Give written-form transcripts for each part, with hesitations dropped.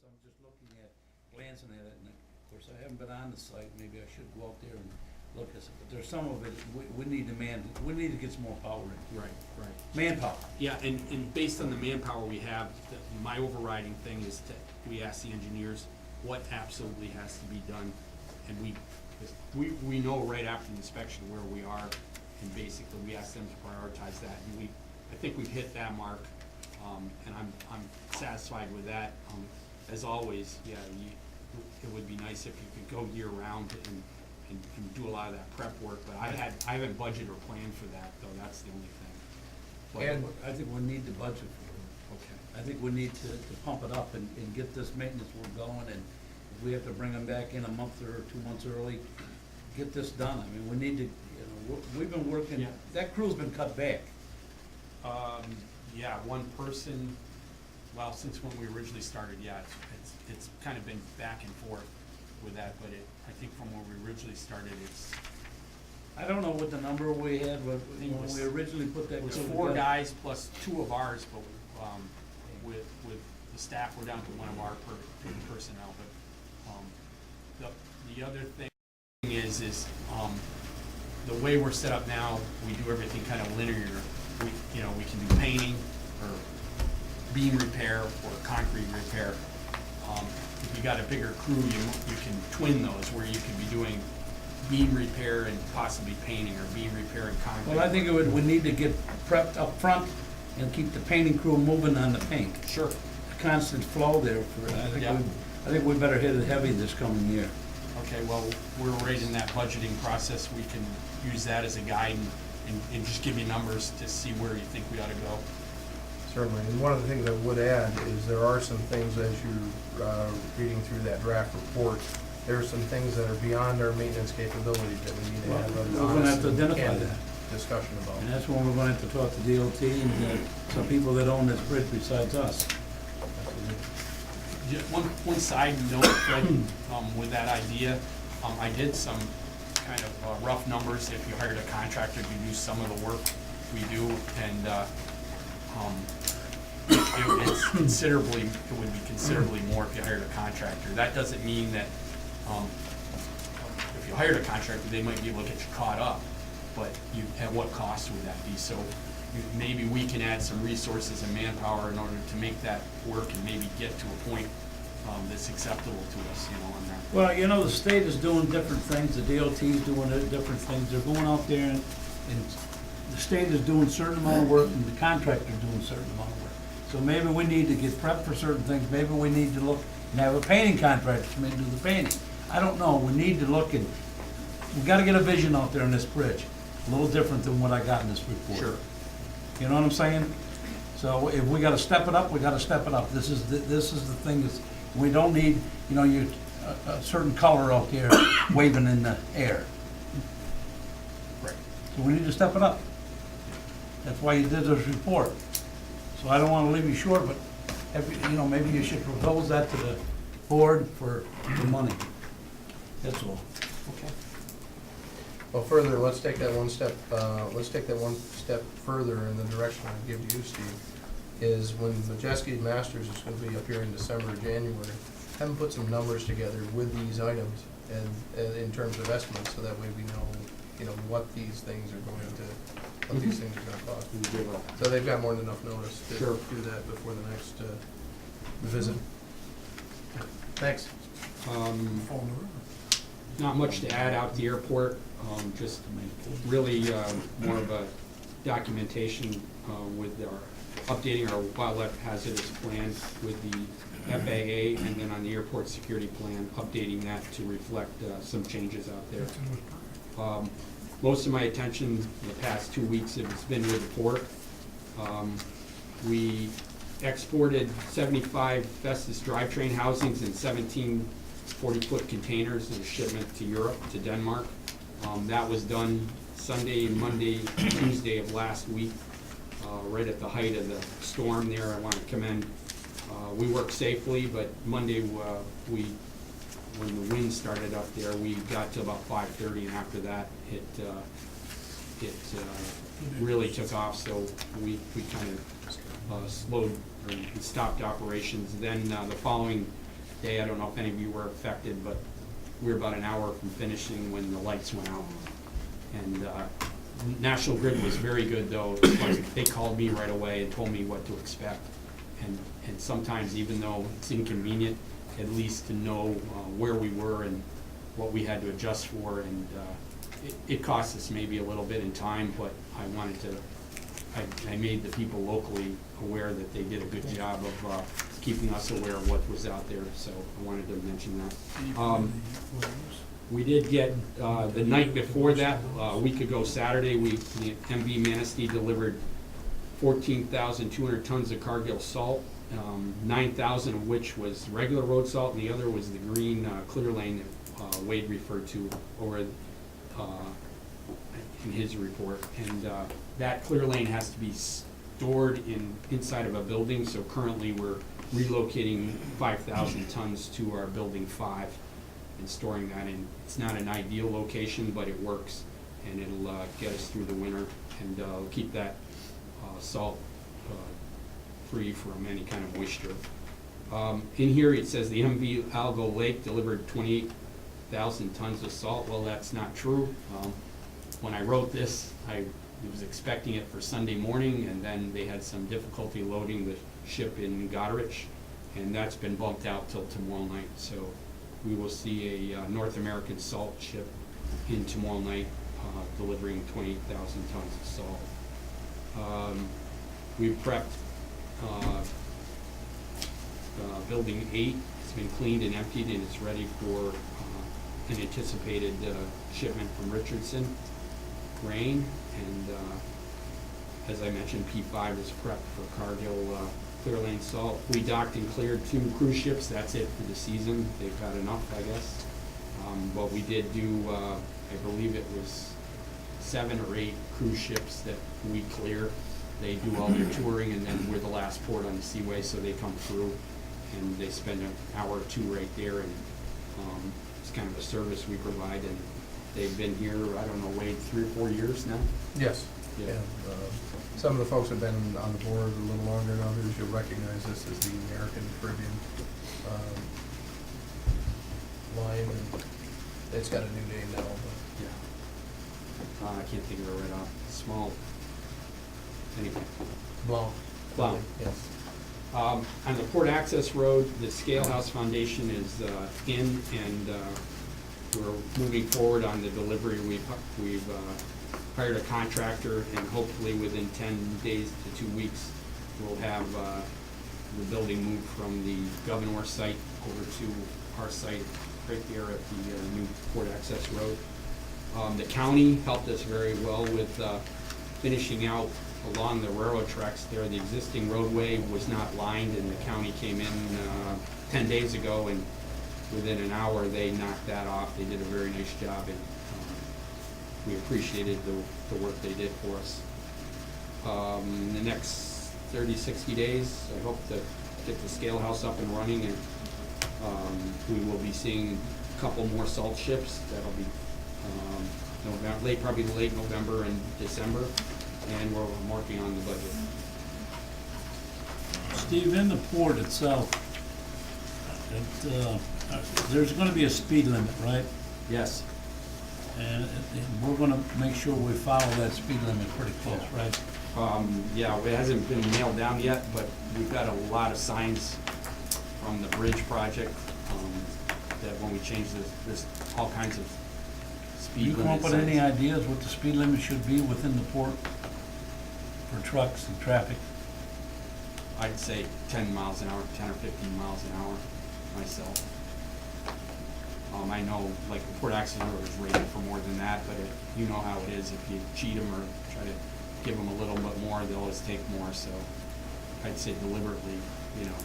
I'm just looking at, glancing at it, and of course, I haven't been on the site, maybe I should go out there and look at it, but there's some of it, we need we need to get some more power in. Right, right. Manpower. Yeah, and based on the manpower we have, my overriding thing is we ask the engineers what absolutely has to be done. And we know right after the inspection where we are, and basically we ask them to prioritize that. And I think we've hit that mark, and I'm satisfied with that. As always, yeah, it would be nice if you could go year round and do a lot of that prep work, but I haven't budgeted or planned for that, though, that's the only thing. But And I think we need to budget for it. okay. I think we need to pump it up and get this maintenance work going, and if we have to bring them back in a month or 2 months early, get this done. I mean, we need to, we've been working, Yeah. that crew's been cut back. Yeah, one person, well, since when we originally started, yeah, it's kind of been back and forth with that, but I think from when we originally started, I don't know what the number we had, but think it when was- we originally put that it was crew 4 together. guys plus 2 of ours, but, with the staff, we're down to 1 of our personnel, but, the other thing is, the way we're set up now, we do everything kind of linear. We can do painting, or beam repair, or concrete repair. If you got a bigger crew, you can twin those, where you can be doing beam repair and possibly painting, or beam repair and concrete. Well, I think we need to get prepped up front and keep the painting crew moving on the paint. Sure. A constant flow there Yeah. I think we better hit it heavy this coming year. Okay, well, we're right in that budgeting process. We can use that as a guide and just give you numbers to see where you think we ought to go. Certainly, and one of the things I would add is there are some things, as you're reading through that draft report, there are some things that are beyond our maintenance capabilities that we need to Well, have we're an gonna honest have to and identify candid that. discussion about. And that's when we're gonna have to talk to DOT and some people that own this bridge besides us. Just one side note, Fred, with that idea, I did some kind of rough numbers. If you hired a contractor to do some of the work we do, and it would be considerably more if you hired a contractor. That doesn't mean that if you hired a contractor, they might be able to get you caught up, but at what cost would that be? So maybe we can add some resources and manpower in order to make that work and maybe get to a point that's acceptable to us, on that. Well, the state is doing different things, the DOT is doing different things, they're going out there and the state is doing a certain amount of work and the contractor's doing a certain amount of work. So maybe we need to get prepped for certain things, maybe we need to look and have a painting contractor come in and do the painting. I don't know, we need to look and, we gotta get a vision out there on this bridge, a little different than what I got in this report. Sure. You know what I'm saying? So if we gotta step it up, we gotta step it up. This is the thing is, we don't need, a certain color out there waving in the air. Right. So we need to step it up. That's why you did this report. So I don't wanna leave you short, but maybe you should propose that to the board for money. That's all. Okay. Well, further, let's take that one step further in the direction I give to you, Steve, is when Majeski Masters is gonna be up here in December or January, have them put some numbers together with these items and in terms of estimates, so that way we know, what these things are going to cost. So they've got more than enough notice to Sure. do that before the next visit. Thanks. Not much to add out the airport, just really more of a documentation with updating our wildlife hazardous plan with the FAA, and then on the airport security plan, updating that to reflect some changes out there. Most of my attention in the past 2 weeks has been with the port. We exported 75 Festus drivetrain housings and 17 40-foot containers in a shipment to Europe, to Denmark. That was done Sunday, Monday, Tuesday of last week, right at the height of the storm there. I want to commend. We worked safely, but Monday, when the wind started up there, we got to about 5:30, and after that, it really took off, so we kind of slowed or stopped operations. Then the following day. I don't know if any of you were affected, but we were about an hour from finishing when the lights went out. And National Grid was very good, though. They called me right away and told me what to expect. And sometimes, even though it's inconvenient, at least to know where we were and what we had to adjust for. And it cost us maybe a little bit in time, but I wanted to, I made the people locally aware that they did a good job of keeping us aware of what was out there, so I wanted to mention that. We did get, the night before that, a week ago Saturday, the MV Manistee delivered 14,200 tons of Cargill salt, 9,000 of which was regular road salt, and the other was the green clear lane that Wade referred to over in his report. And that clear lane has to be stored inside of a building, so currently we're relocating 5,000 tons to our building 5 and storing that in. It's not an ideal location, but it works, and it'll get us through the winter, and keep that salt free from any kind of moisture. In here it says the MV Algo Lake delivered 28,000 tons of salt. Well, that's not true. When I wrote this, I was expecting it for Sunday morning, and then they had some difficulty loading the ship in Goderich, and that's been bumped out till tomorrow night. So we will see a North American salt ship in tomorrow night, delivering 28,000 tons of salt. We've prepped Building 8. It's been cleaned and emptied, and it's ready for an anticipated shipment from Richardson grain. And as I mentioned, P5 is prepped for Cargill clear lane salt. We docked and cleared 2 cruise ships. That's it for the season. They've got enough, I guess. But we did do, I believe it was 7 or 8 cruise ships that we clear. They do all their touring, and then we're the last port on the seaway, so they come through and they spend an hour or 2 right there, and it's kind of a service we provide. And they've been here, I don't know, Wade, 3 or 4 years now? Yes. Yeah. Some of the folks have been on the board a little longer than others. You'll recognize this as the American Caribbean line, and it's got a new name now. But Yeah. I can't think of it right off. Small. Anyway. Blanc. Blanc. Yes. On the Port Access Road, the Scale House Foundation is in, and we're moving forward on the delivery. We've hired a contractor, and hopefully within 10 days to 2 weeks, we'll have the building moved from the Governor site over to our site right there at the new Port Access Road. The county helped us very well with finishing out along the railroad tracks there. The existing roadway was not lined, and the county came in 10 days ago, and within an hour they knocked that off. They did a very nice job, and we appreciated the work they did for us. In the next 30, 60 days, I hope to get the scale house up and running, and we will be seeing a couple more salt ships. That'll be probably late November and December, and we're working on the budget. Steve, in the port itself, there's gonna be a speed limit, right? Yes. And we're gonna make sure we follow that speed limit pretty close, right? Yeah, it hasn't been nailed down yet, but we've got a lot of signs from the bridge project, that when we change this, there's all kinds of speed You limit come up with any signs. ideas what the speed limit should be within the port for trucks and traffic? I'd say 10 miles an hour, 10 or 15 miles an hour myself. I know, like, the Port Access Road is rated for more than that, but you know how it is. If you cheat them or try to give them a little bit more, they'll always take more. So I'd say deliberately, you know,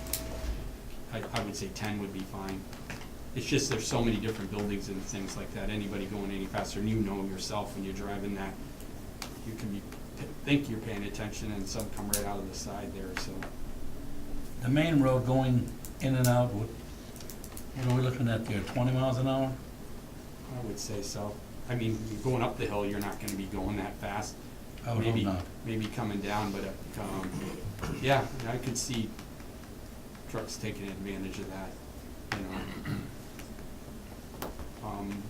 I would say 10 would be fine. It's just there's so many different buildings and things like that. Anybody going any faster, and you know yourself when you're driving that, you can think you're paying attention, and some come right out of the side there. So The main road going in and out, what are we looking at there, 20 miles an hour? I would say so. I mean, going up the hill, you're not going to be going that fast. I would hope not. Maybe coming down, but yeah, I could see trucks taking advantage of that. you know.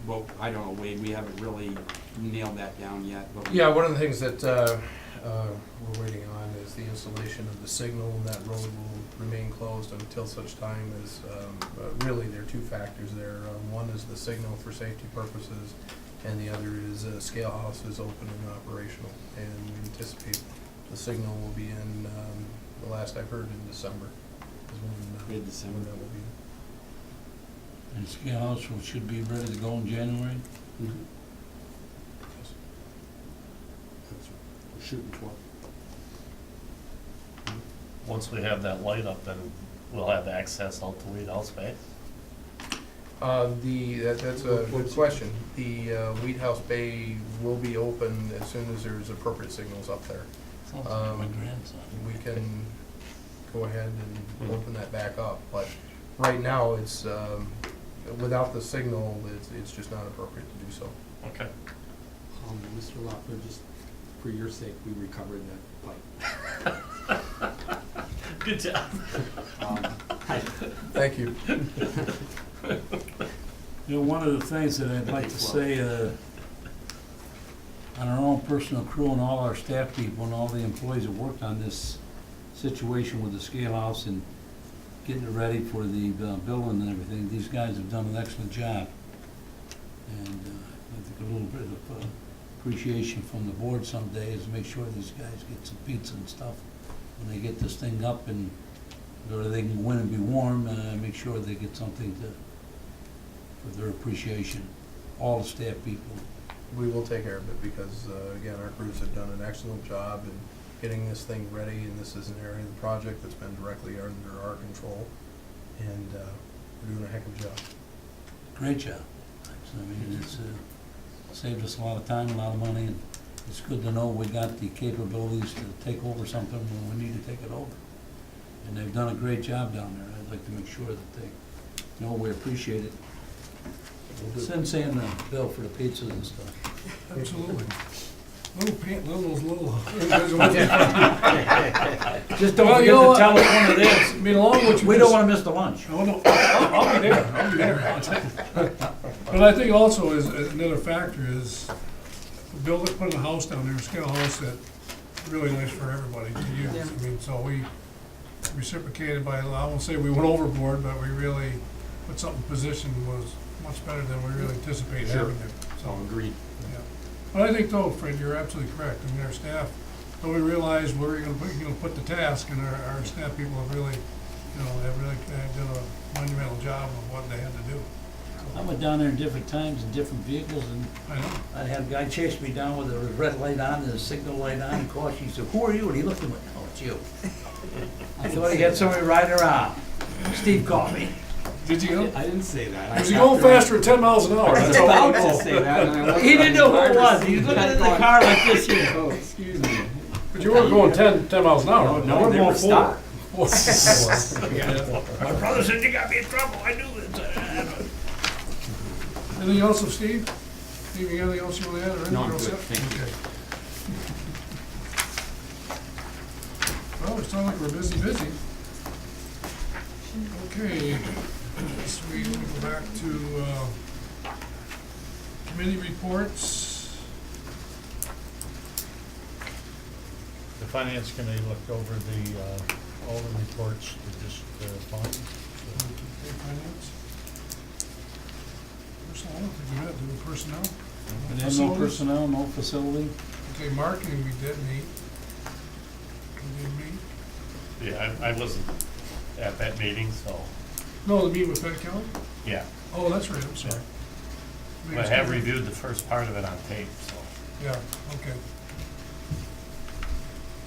Well, I don't know, Wade, we haven't really nailed that down yet, but. Yeah, one of the things that we're waiting on is the installation of the signal, and that road will remain closed until such time as, really, there are two factors there. One is the signal for safety purposes, and the other is scale house is open and operational. And we anticipate the signal will be in, the last I've heard, in December. Is when, Mid-December. when that will be. And scale house should be ready to go in January. Mhm. That's what we're shooting for. Once we have that light up, then we'll have access out to Wheat House Bay. That's a good question. The Wheat House Bay will be open as soon as there's appropriate signals up there. Sounds like my grandson. We can go ahead and open that back up, but right now, it's, without the signal, it's just not appropriate to do so. Okay. Mr. Loeffler, just for your sake, we recovered that pipe. Good job. Thank you. You know, one of the things that I'd like to say, on our own personal crew and all our staff people and all the employees that worked on this situation with the scale house and getting it ready for the building and everything, these guys have done an excellent job. And I think a little bit of appreciation from the board someday is make sure these guys get some pizza and stuff when they get this thing up, and or they can go in and be warm, make sure they get something for their appreciation, all the staff people. We will take care of it because, again, our crews have done an excellent job in getting this thing ready, and this is an area of the project that's been directly under our control, and we're doing a heck of a job. Great job. I mean, it's saved us a lot of time, a lot of money, and it's good to know we got the capabilities to take over something when we need to take it over. And they've done a great job down there. I'd like to make sure that they know we appreciate it. Send Sam the bill for the pizzas and stuff. Absolutely. Little. Just don't Well, forget you know to what? tell us when it is. I mean, along with you. We don't wanna miss the lunch. Oh, no, I'll be there. But I think also is, another factor is putting a house down there, a scale house that really nice for everybody to use. I mean, so we reciprocated by, I won't say we went overboard, but we really put something positioned was much better than we really anticipated Sure. having it. So agreed. Yeah. But I think though, Fred, you're absolutely correct. I mean, our staff, though we realized where we're gonna put the task, and our staff people have really, done a monumental job of what they had to do. I went down there in different times in different vehicles, and I know. I had a guy chase me down with a red light on and a signal light on, and caution. He said, "Who are you?" And he looked at me, "Oh, it's you." I thought he had somebody riding around. Steve called me. Did you go? I didn't say that. Was he going faster at 10 miles an hour? I was That's all I about know. to say that, and I looked He at didn't the know who it driver's was. seat He was looking and at the going, car like this here. "Oh, excuse me." But you weren't going 10 miles an hour. No, We're they going were stopped. 4. My brother said you got me in trouble. I knew this. Anything else of Steve? Steve, you got anything else you want to add? Or anything? No, I'm You're all good. set? Thank you. Okay. Well, it's not like we're busy. Okay, this week we go back to committee reports. The finance committee looked over all the reports to just fine. Okay, finance. Personnel, I don't think we met, did we, personnel? And then no personnel, no facility. Okay, marketing, we did meet. We did meet. Yeah, I wasn't at that meeting, so, No, the meeting with Pat Kelly? yeah. Oh, that's right, I'm sorry. I have reviewed the first part of it on tape, so. Yeah, okay.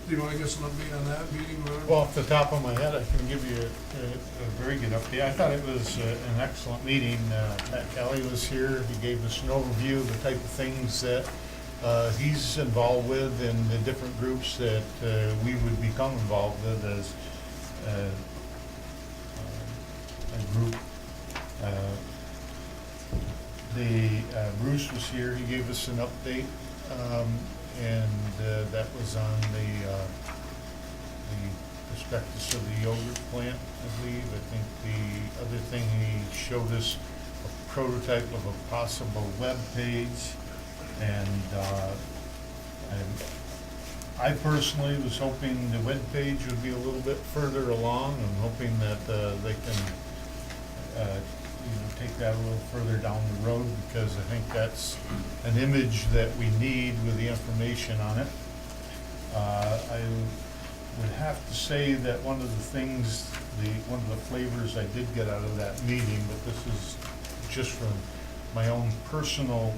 Do you want to get some update on that meeting, or whatever? Well, off the top of my head, I can give you a very good update. I thought it was an excellent meeting. Pat Kelly was here. He gave us an overview of the type of things that he's involved with and the different groups that we would become involved with as a group. Bruce was here. He gave us an update. And that was on the prospectus of the yogurt plant, I believe. I think the other thing, he showed us a prototype of a possible web page. And I personally was hoping the web page would be a little bit further along. I'm hoping that they can take that a little further down the road, because I think that's an image that we need with the information on it. I would have to say that one of the things, one of the flavors I did get out of that meeting, but this is just from my own personal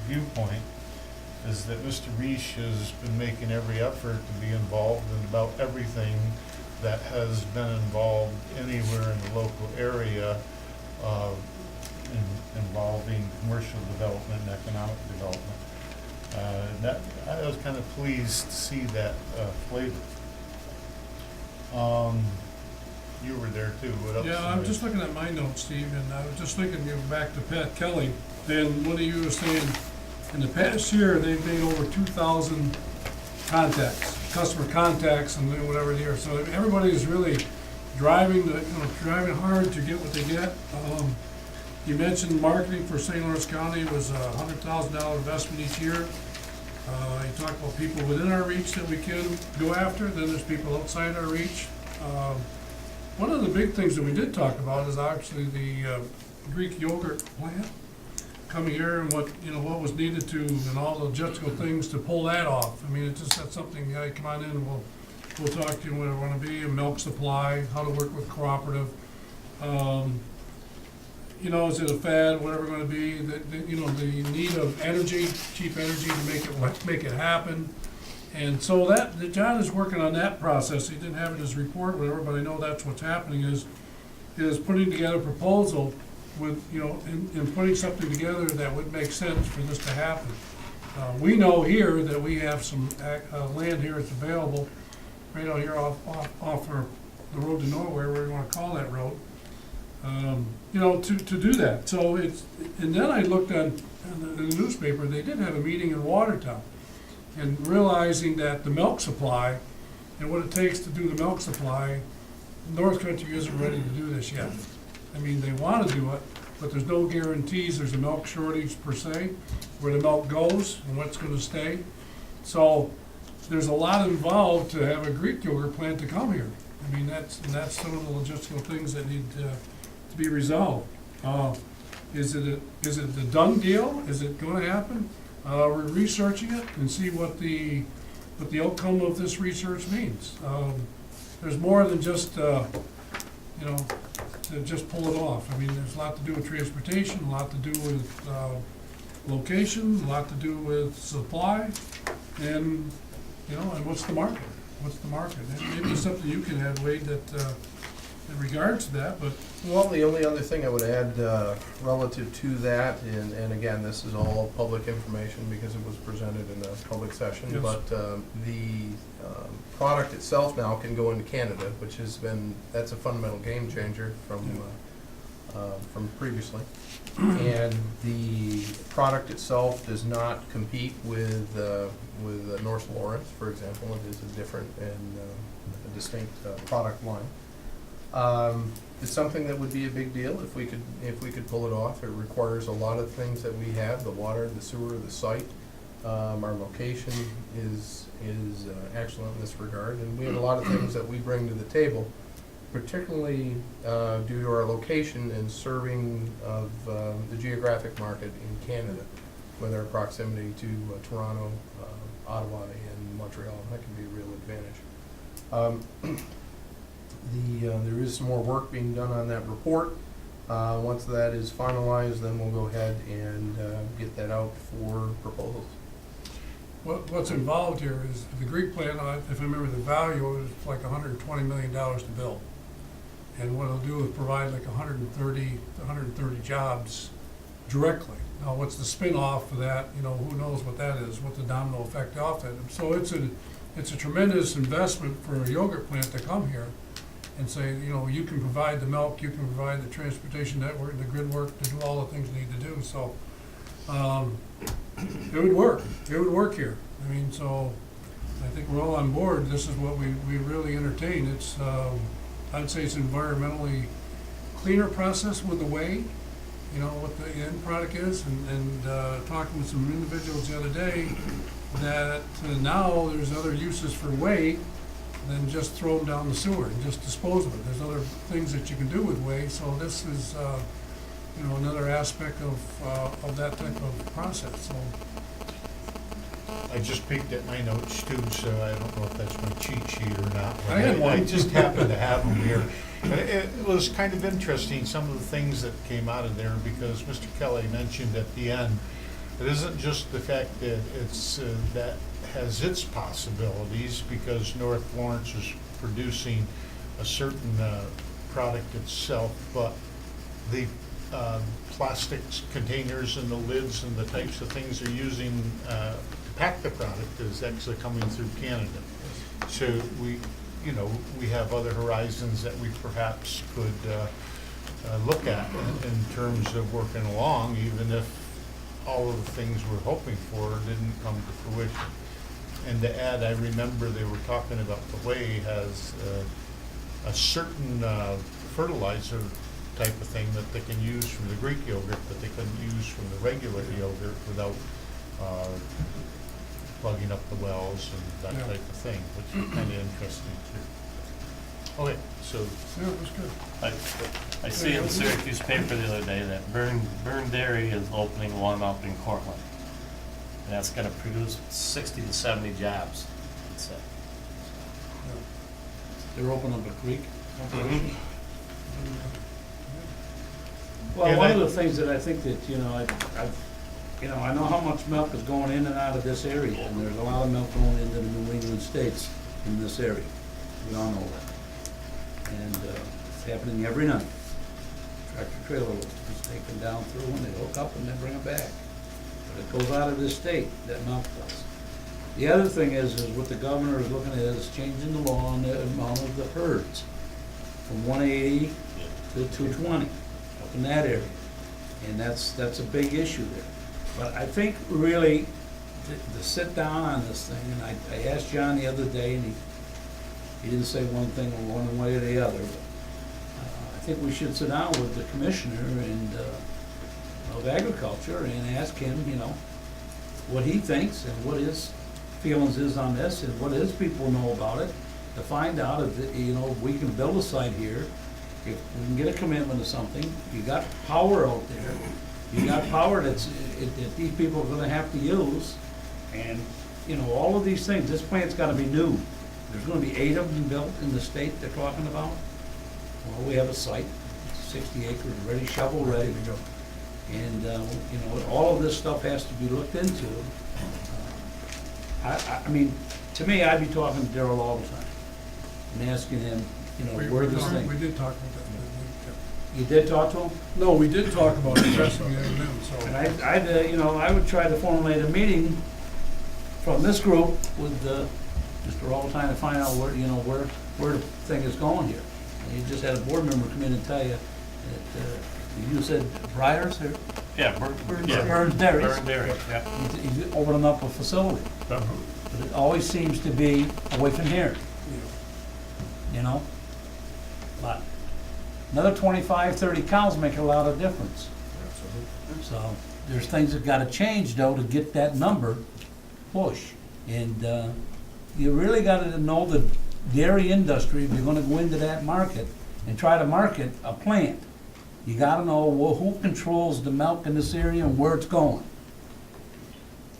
viewpoint, is that Mr. Reish has been making every effort to be involved in about everything that has been involved anywhere in the local area, involving commercial development and economic development. I was kind of pleased to see that flavor. You were there too. What else? Yeah, I'm just looking at my notes, Steve, and I was just thinking, back to Pat Kelly, and what you were saying, in the past year, they've made over 2,000 contacts, customer contacts, and then whatever they are. So everybody is really driving hard to get what they get. You mentioned marketing for St. Lawrence County was a $100,000 investment each year. You talk about people within our reach that we can go after, then there's people outside our reach. One of the big things that we did talk about is actually the Greek yogurt plant coming here, and what was needed to, and all the logistical things to pull that off. I mean, it's just that's something, come on in and we'll talk to you where we want to be, a milk supply, how to work with cooperative. Is it a fad, whatever it's going to be, the need of energy, cheap energy to make it happen. And so John is working on that process. He didn't have it in his report, but everybody know that's what's happening, is putting together a proposal with, and putting something together that would make sense for this to happen. We know here that we have some land here that's available, right out here off the road to nowhere, whatever you want to call that road, to do that. So and then I looked in the newspaper, they did have a meeting in Watertown, and realizing that the milk supply and what it takes to do the milk supply, North Country isn't ready to do this yet. I mean, they want to do it, but there's no guarantees there's a milk shortage per se, where the milk goes and what's going to stay. So there's a lot involved to have a Greek yogurt plant to come here. I mean, that's some of the logistical things that need to be resolved. Is it the done deal? Is it going to happen? We're researching it and see what the outcome of this research means. There's more than just to just pull it off. I mean, there's a lot to do with transportation, a lot to do with location, a lot to do with supply, and and what's the market? What's the market? And maybe something you can add, Wade, that in regards to that, but Well, the only other thing I would add relative to that, and again, this is all public information because it was presented in a public session, Yes. but the product itself now can go into Canada, which that's a fundamental game changer from previously. And the product itself does not compete with North Lawrence, for example. It is a different and a distinct product line. It's something that would be a big deal if we could pull it off. It requires a lot of things that we have: the water, the sewer, the site. Our location is excellent in this regard, and we have a lot of things that we bring to the table, particularly due to our location and serving of the geographic market in Canada, with our proximity to Toronto, Ottawa, and Montreal. That can be a real advantage. There is some more work being done on that report. Once that is finalized, then we'll go ahead and get that out for proposals. what's involved here is the Greek plant, if I remember the value, it was like $120 million to build. And what it'll do is provide like 130 jobs directly. Now, what's the spin-off for that? Who knows what that is, what the domino effect off that. So it's a tremendous investment for a yogurt plant to come here and say, you can provide the milk, you can provide the transportation network, the grid work to do all the things we need to do. So it would work. It would work here. I mean, so I think we're all on board, this is what we really entertain. It's, I'd say it's environmentally cleaner process with the whey, you know, what the end product is, and talking with some individuals the other day, that now there's other uses for whey than just throw them down the sewer and just dispose of it. There's other things that you can do with whey, so this is, you know, another aspect of that type of process, so. I just peeked at my notes too, so I don't know if that's my cheat sheet or not. but I had one. I just happened to have them here. But it was kind of interesting, some of the things that came out of there, because Mr. Kelly mentioned at the end, it isn't just the fact that it's, that has its possibilities, because North Florence is producing a certain product itself, but the plastics containers and the lids and the types of things they're using to pack the product is actually coming through Canada. So we, you know, we have other horizons that we perhaps could look at in terms of working along, even if all of the things we're hoping for didn't come to fruition. And to add, I remember they were talking about the whey has a certain fertilizer type of thing that they can use from the Greek yogurt that they couldn't use from the regular yogurt without plugging up the wells and that Yeah. type of thing, which is kind of interesting too. Okay, so Yeah, it was good. I see in the Syracuse paper the other day that Burn Dairy is opening one up in Cortland. And that's gonna produce 60 to 70 jobs, it said. They're opening up a creek. Mhm. Well, Yeah, one of that- the things that I think that, you know, I know how much milk is going in and out of this area, and there's a lot of milk going into the New England states in this area. We all know that. And it's happening every night. Tractor trailer is taken down through and they hook up and then bring it back. But it goes out of this state, that milk does. The other thing is what the governor is looking at is changing the law on the amount of the herds from 180 to 220 up in that area. And that's a big issue there. But I think really to sit down on this thing, and I asked John the other day, and he didn't say one thing one way or the other. But I think we should sit down with the commissioner and of agriculture and ask him, you know, what he thinks and what his feelings is on this and what his people know about it, to find out if, you know, we can build a site here, if we can get a commitment to something. You got power out there, you got power that these people are gonna have to use, and, you know, all of these things, this plant's gotta be new. There's gonna be 8 of them built in the state they're talking about. Well, we have a site, 60 acres, ready, shovel ready. And, you know, all of this stuff has to be looked into. I mean, to me, I'd be talking to Darrell all the time and asking him, you know, where this We thing. did talk about that. You did talk to him? No, we did talk about addressing it with them, so. And I'd, you know, I would try to formulate a meeting from this group with Mr. Alltime to find out where, you know, where the thing is going here. And you just had a board member come in and tell you that, you said Briars or Yeah, Burns Dairies? Burn Dairy, yeah. He's opening up a facility. But it always seems to be away from here, you know? But another 25, 30 cows make a lot of difference. So there's things that gotta change though to get that number push. And you really gotta know the dairy industry if you're gonna go into that market and try to market a plant. You gotta know who controls the milk in this area and where it's going.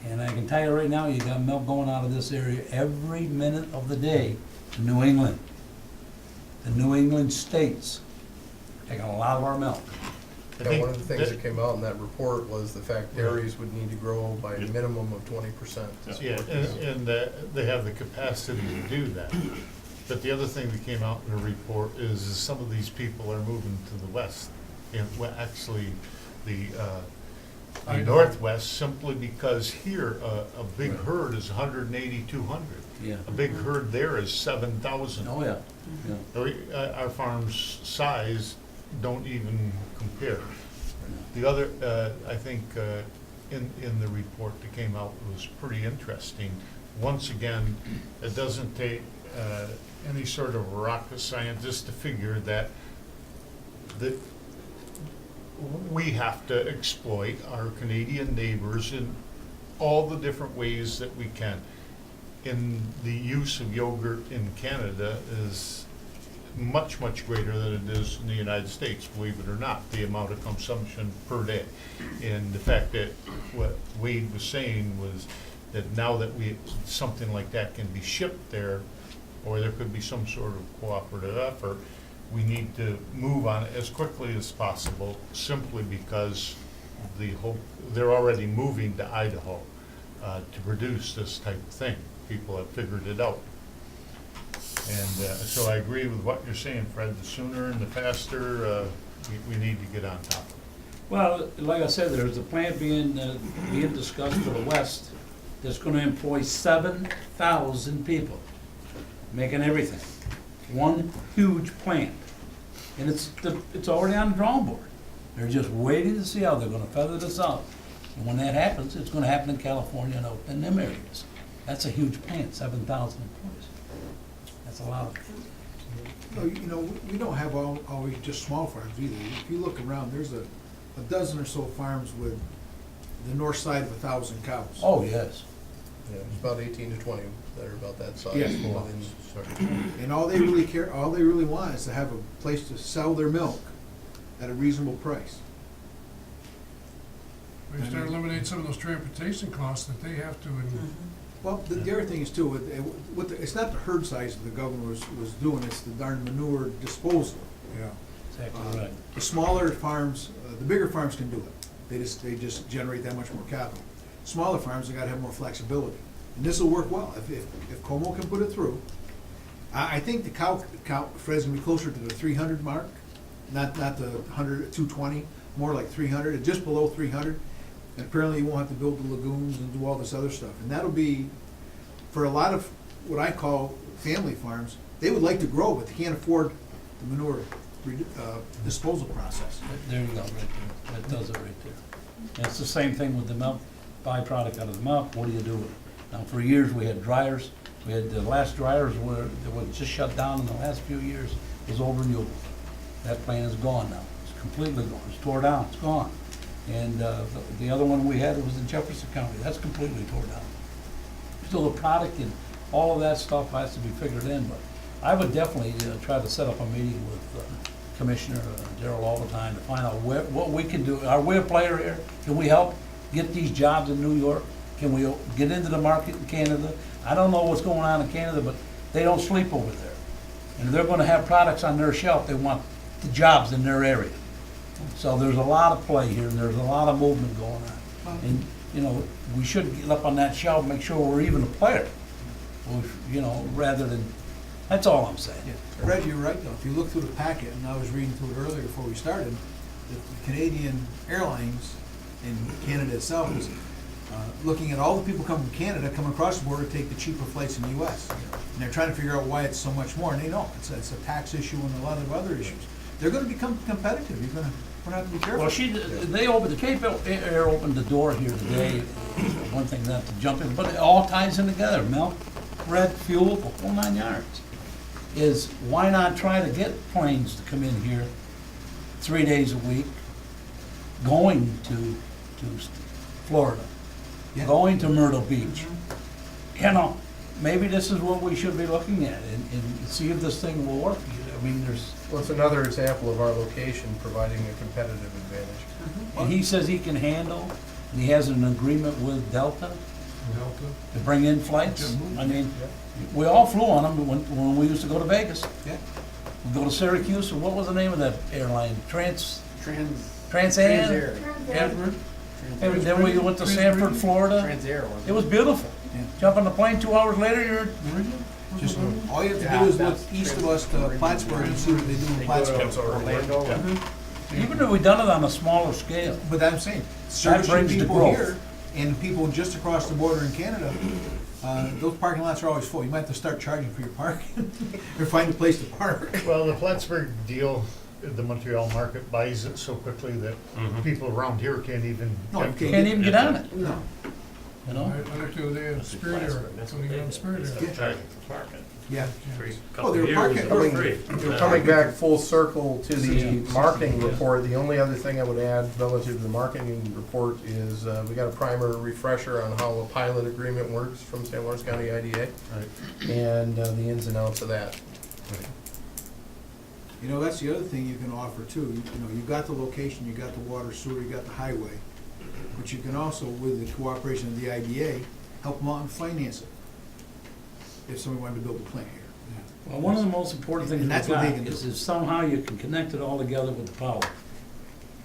And I can tell you right now, you got milk going out of this area every minute of the day to New England. The New England states taking a lot of our milk. I Yeah, think one of the things that came out in that report was the fact dairies would need to grow by a Yeah. minimum of 20%. Yeah, and they have the capacity to do that. But the other thing that came out in the report is some of these people are moving to the west. And well, actually, the northwest, simply because here, a big herd is 180, 200. Yeah. A big herd there is 7,000. Oh, yeah. Our farm's size don't even compare. The other, I think, in the report that came out was pretty interesting, once again, it doesn't take any sort of rocket scientist to figure that we have to exploit our Canadian neighbors in all the different ways that we can. In the use of yogurt in Canada is much, much greater than it is in the United States, believe it or not, the amount of consumption per day. And the fact that what Wade was saying was that now that something like that can be shipped there, or there could be some sort of cooperative effort, we need to move on it as quickly as possible, simply because they're already moving to Idaho to produce this type of thing. People have figured it out. And so I agree with what you're saying, Fred. The sooner and the faster, we need to get on top of it. Well, like I said, there's a plant being discussed to the west that's gonna employ 7,000 people, making everything. One huge plant. And it's already on the drawing board. They're just waiting to see how they're gonna feather this out. And when that happens, it's gonna happen in California and out in them areas. That's a huge plant, 7,000 employees. That's a lot. No, you know, we don't have always just small farms either. If you look around, there's a dozen or so farms with the north side of 1,000 cows. Oh, yes. Yeah, it's about 18 to 20 that are about that size. Yeah. Within- And all they really want is to have a place to sell their milk at a reasonable price. We start eliminating some of those transportation costs that they have to, Well, the other thing is too, it's not the herd size that the governor was doing, it's the darn manure disposal. yeah. Exactly right. The smaller farms, the bigger farms can do it. They just generate that much more capital. Smaller farms, they gotta have more flexibility. And this'll work well. If Como can put it through, I think the cow, Fred's gonna be closer to the 300 mark, not the 100, 220, more like 300, just below 300. And apparently you won't have to build the lagoons and do all this other stuff. And that'll be, for a lot of what I call family farms, they would like to grow, but they can't afford the manure disposal process. There you go, right there. That does it right there. And it's the same thing with the milk, byproduct out of the milk. What do you do with it? Now, for years, we had dryers. We had the last dryers that were just shut down in the last few years was over in Yule. That plant is gone now. It's completely gone. It's tore down. It's gone. And the other one we had was in Jefferson County. That's completely tore down. So the product and all of that stuff has to be figured in, but I would definitely try to set up a meeting with Commissioner Darrell all the time to find out what we can do. Are we a player here? Can we help get these jobs in New York? Can we get into the market in Canada? I don't know what's going on in Canada, but they don't sleep over there. And if they're gonna have products on their shelf, they want the jobs in their area. So there's a lot of play here, and there's a lot of movement going on. And, you know, we should get up on that shelf, make sure we're even a player, you know, rather than, that's all I'm saying. Fred, you're right though. If you look through the packet, and I was reading through it earlier before we started, the Canadian Airlines in Canada itself is looking at all the people coming from Canada, coming across the border to take the cheaper flights in the US. And they're trying to figure out why it's so much more, and they know, it's a tax issue and a lot of other issues. They're gonna become competitive. We're gonna have to be careful. Well, the Cape Air opened the door here today. One thing not to jump in, but it all ties in together. Milk, bread, fuel, the whole 9 yards. Is why not try to get planes to come in here 3 days a week, going to Florida, Yeah. going to Myrtle Beach. You know, maybe this is what we should be looking at and see if this thing will work. I mean, Well, it's another example of our location providing a competitive advantage. and he says he can handle, and he has an agreement with Delta to bring in flights. I mean, we all flew on them when we used to go to Vegas. Yeah. We'd go to Syracuse, and what was the name of that airline? Trans Am? Transair. And then we went to Sanford, Florida. Transair It was beautiful. Yeah. Jump on the plane, 2 hours later, you're, Just, all you have to do is look east of us to Plattsburgh and see what they do in Plattsburgh. Orlando. even if we done it on a smaller scale. But I'm saying, servicing brings the people growth. here and people just across the border in Canada, those parking lots are always full. You might have to start charging for your parking or find a place to park. Well, the Plattsburgh deal, the Montreal market buys it so quickly that people around here can't even. No, you Can't even get on it. No. you I know? looked the other day at Spirit Air, something on Spirit Air. Charging for parking. Yeah. For a Oh, couple they were of parking- years, it I was mean, free. You're coming back full circle to the Yeah. marketing Yeah. report. The only other thing I would add relative to the marketing report is, we got a primer refresher on how a pilot agreement works from St. Lawrence County IDA. And, the ins and outs of that. You know, that's the other thing you can offer too. You know, you got the location, you got the water, sewer, you got the highway. But you can also, with the cooperation of the IDA, help them out and finance it. If somebody wanted to build a plant here. Well, one of the most important things we And that's what they got can do. is if somehow you can connect it all together with the power.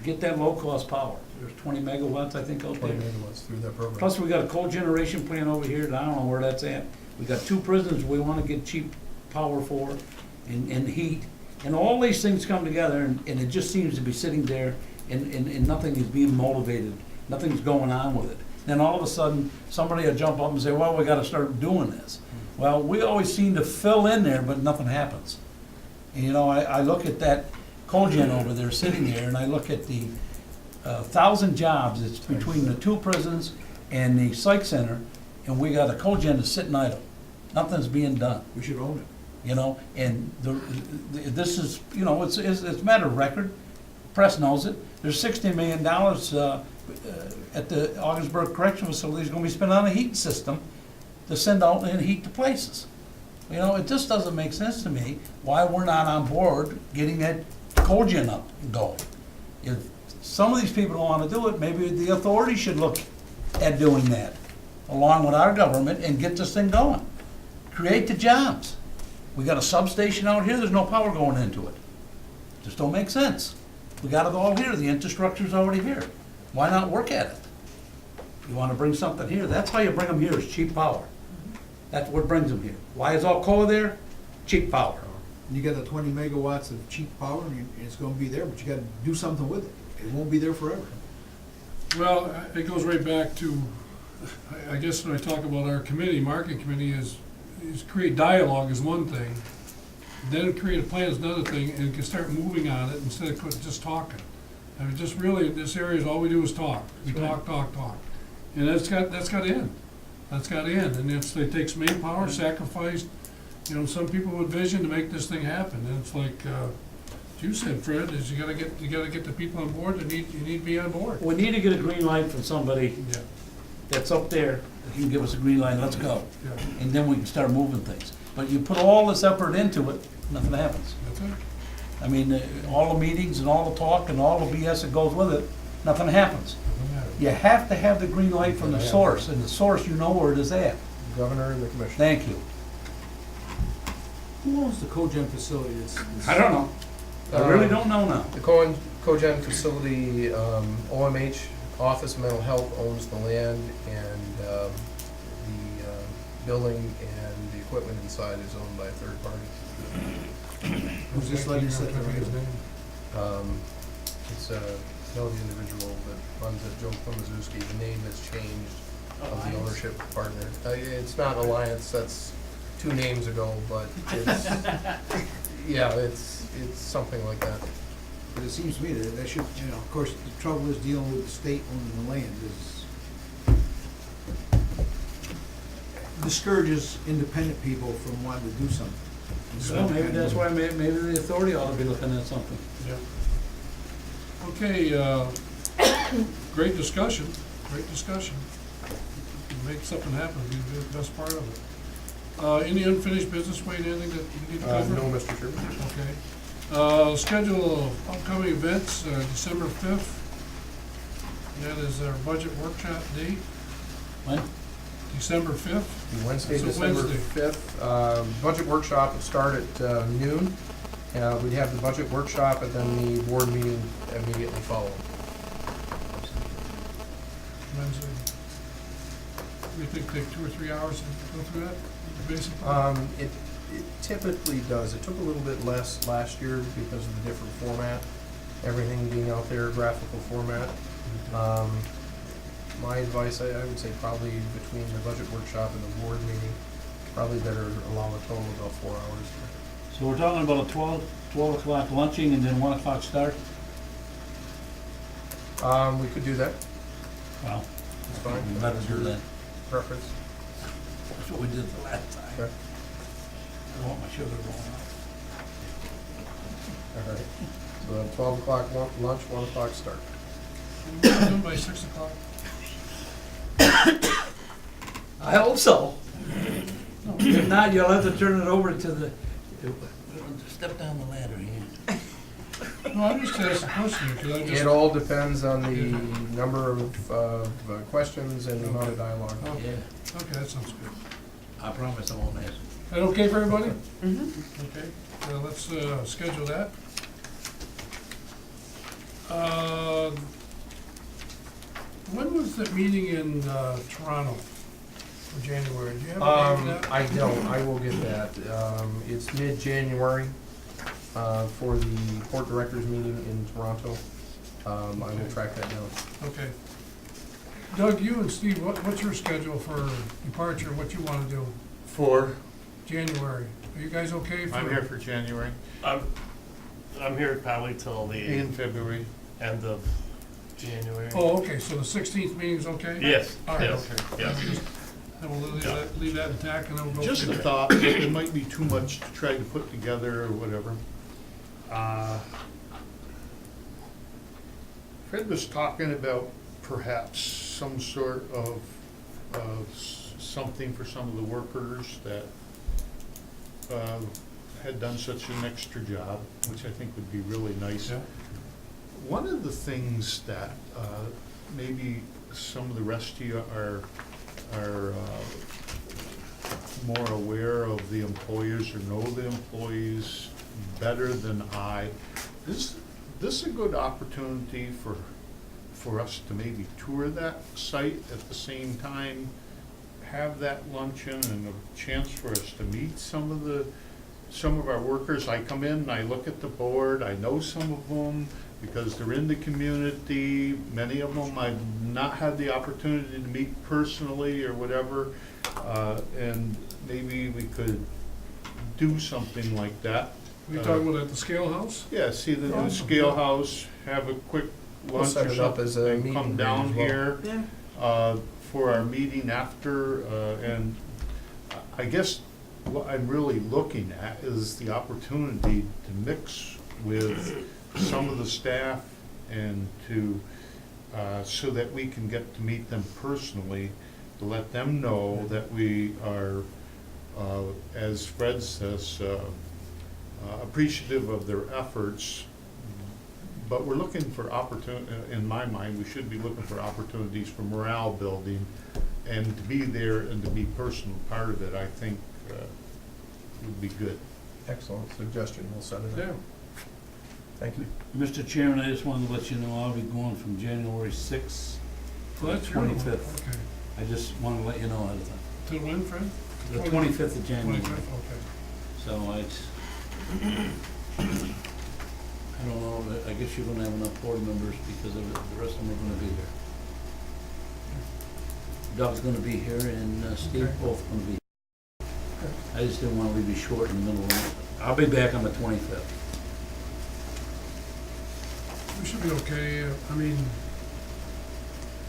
Get that low-cost power. There's 20 megawatts, I think, out 20 there. megawatts through that program. Plus, we got a cogeneration plant over here, that I don't know where that's at. We got 2 prisons we wanna get cheap power for, and heat. And all these things come together, and it just seems to be sitting there, and nothing is being motivated, nothing's going on with it. Then all of a sudden, somebody will jump up and say, well, we gotta start doing this. Well, we always seem to fill in there, but nothing happens. And, you know, I look at that cogen over there sitting there, and I look at the 1,000 jobs that's between the 2 prisons and the psych center, and we got a cogen that's sitting idle. Nothing's being done, We should own it. you know, and this is, you know, it's a matter of record. Press knows it. There's $60 million at the Ogdensburg Correctional Facility is gonna be spent on a heat system to send out and heat the places. You know, it just doesn't make sense to me why we're not on board getting that cogen up and going. If some of these people don't wanna do it, maybe the authorities should look at doing that, along with our government, and get this thing going. Create the jobs. We got a substation out here, there's no power going into it. Just don't make sense. We got it all here, the infrastructure's already here. Why not work at it? You wanna bring something here, that's how you bring them here, is cheap power. That's what brings them here. Why is Alcoa there? Cheap power. You got the 20 megawatts of cheap power, and it's gonna be there, but you gotta do something with it. It won't be there forever. Well, it goes right back to, I guess when I talk about our committee, marketing committee is create dialogue is one thing, then create a plan is another thing, and can start moving on it instead of just talking. I mean, just really, this area is all we do is talk. We talk. And that's got to end. That's got to end. And if it takes manpower, sacrifice, you know, some people with vision to make this thing happen. And it's like, you said, Fred, is you gotta get the people on board that you need to be on board. We need to get a green light from somebody Yeah, that's up there, that can give us a green light, let's go. yeah, And then we can start moving things. But you put all this effort into it, nothing happens. that's it. I mean, all the meetings and all the talk and all the BS that goes with it, nothing happens. Doesn't matter. You have to have the green light from the source, and the source, you know where it is at. Governor and the commissioner. Thank you. Who owns the cogen facility that's? I don't know. I really don't know now. The cogen facility, OMH, Office of Mental Health owns the land, and the building and the equipment inside is owned by a third party. Who's this letting set the rate? It's no, the individual that runs it, Joe Klimaszewski. The name has changed of the ownership partner. It's not Alliance, that's 2 names ago, but it's, yeah, it's something like that. But it seems to me that should, you know, of course, the trouble is dealing with the state owning the land is discourages independent people from wanting to do something. Well, maybe that's why, maybe the authority ought to be looking at something. Yeah. Okay, great discussion. Make something happen, be the best part of it. Any unfinished business, Wayne, anything that you need to cover? No, Mr. Chairman. Okay. Schedule of upcoming events, December 5th. That is our budget workshop date, When? December 5th. Wednesday, So December Wednesday. 5th. Budget workshop will start at noon. We'd have the budget workshop and then the board meeting immediately following. Wednesday. We think take 2 or 3 hours to go through that, basically? It typically does. It took a little bit less last year because of the different format, everything being out there, graphical format. My advice, I would say probably between the budget workshop and the board meeting, probably better allow a total of about 4 hours. So we're talking about a 12 o'clock lunching and then 1 o'clock start? We could do that. Well, It's fine. we better do that. preference? That's what we did the last time. Okay. I don't want my sugar going up. All right. So 12 o'clock lunch, 1 o'clock start. Done by 6 o'clock. I hope so. If not, you'll have to turn it over to the, step down the ladder here. No, I'm just asking a question, because I just. It all depends on the number of questions and the amount of dialogue. Oh, Yeah, okay, that sounds good. I promise I won't ask. That okay for everybody? Okay, let's schedule that. When was the meeting in Toronto for January? Do you have a date for that? I don't, I will get that. It's mid-January, for the port directors meeting in Toronto. I will track that down. Okay. Doug, you and Steve, what's your schedule for departure, what you want to do? For, January, are you guys okay for? I'm here for January I'm here probably till the and February. end of January. Oh, okay, so the 16th meeting's okay? Yes, All right, yes, okay. yes. Then we'll leave that intact and then we'll go. Just from a there. thought, that it might be too much to try to put together or whatever. Fred was talking about perhaps some sort of something for some of the workers that had done such an extra job, which I think would be really nice. Yeah. One of the things that maybe some of the rest of you are more aware of the employers or know the employees better than I, this is a good opportunity for us to maybe tour that site at the same time, have that luncheon and a chance for us to meet some of our workers. I come in and I look at the board, I know some of them because they're in the community. Many of them I've not had the opportunity to meet personally or whatever, and maybe we could do something like that. We talking about at the Scale House? Yeah, see the Oh, new scale house, have a quick We'll lunch set or it up as a something, and meeting come room down as well. here for our meeting after, and I guess what I'm really looking at is the opportunity to mix with some of the staff and to, so that we can get to meet them personally, to let them know that we are, as Fred says, appreciative of their efforts, but we're looking for in my mind, we should be looking for opportunities for morale building, and to be there and to be personal part of it, I think would be good. Excellent suggestion, we'll set it Yeah. up. Thank you. Mr. Chairman, I just wanted to let you know I'll be going from January 6th to Well, the that's your one. 25th. Okay. I just want to let you know ahead of time. Till when, Fred? The 25th of January. 25th, okay. So it's, I don't know, I guess you're gonna have enough board members because of the rest of them are gonna be here. Doug's gonna be here and Steve Okay. both gonna be here. I just didn't wanna leave you short in the middle of it. I'll be back on the 25th. We should be okay, I mean,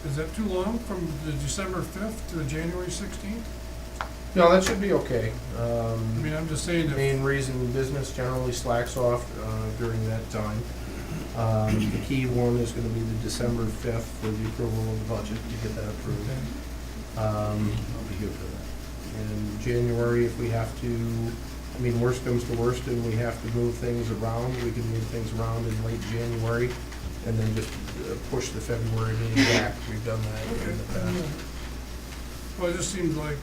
is that too long from the December 5th to the January 16th? No, that should be okay. I mean, I'm just saying that, Main reason business generally slacks off during that time. The key one is gonna be the December 5th for the approval of the budget, to get that approved. okay. I'll be here for that. In January, if we have to, I mean, worst comes to worst and we have to move things around, we can move things around in late January and then just push the February meeting back. We've done that in the past. Well, it just seems like,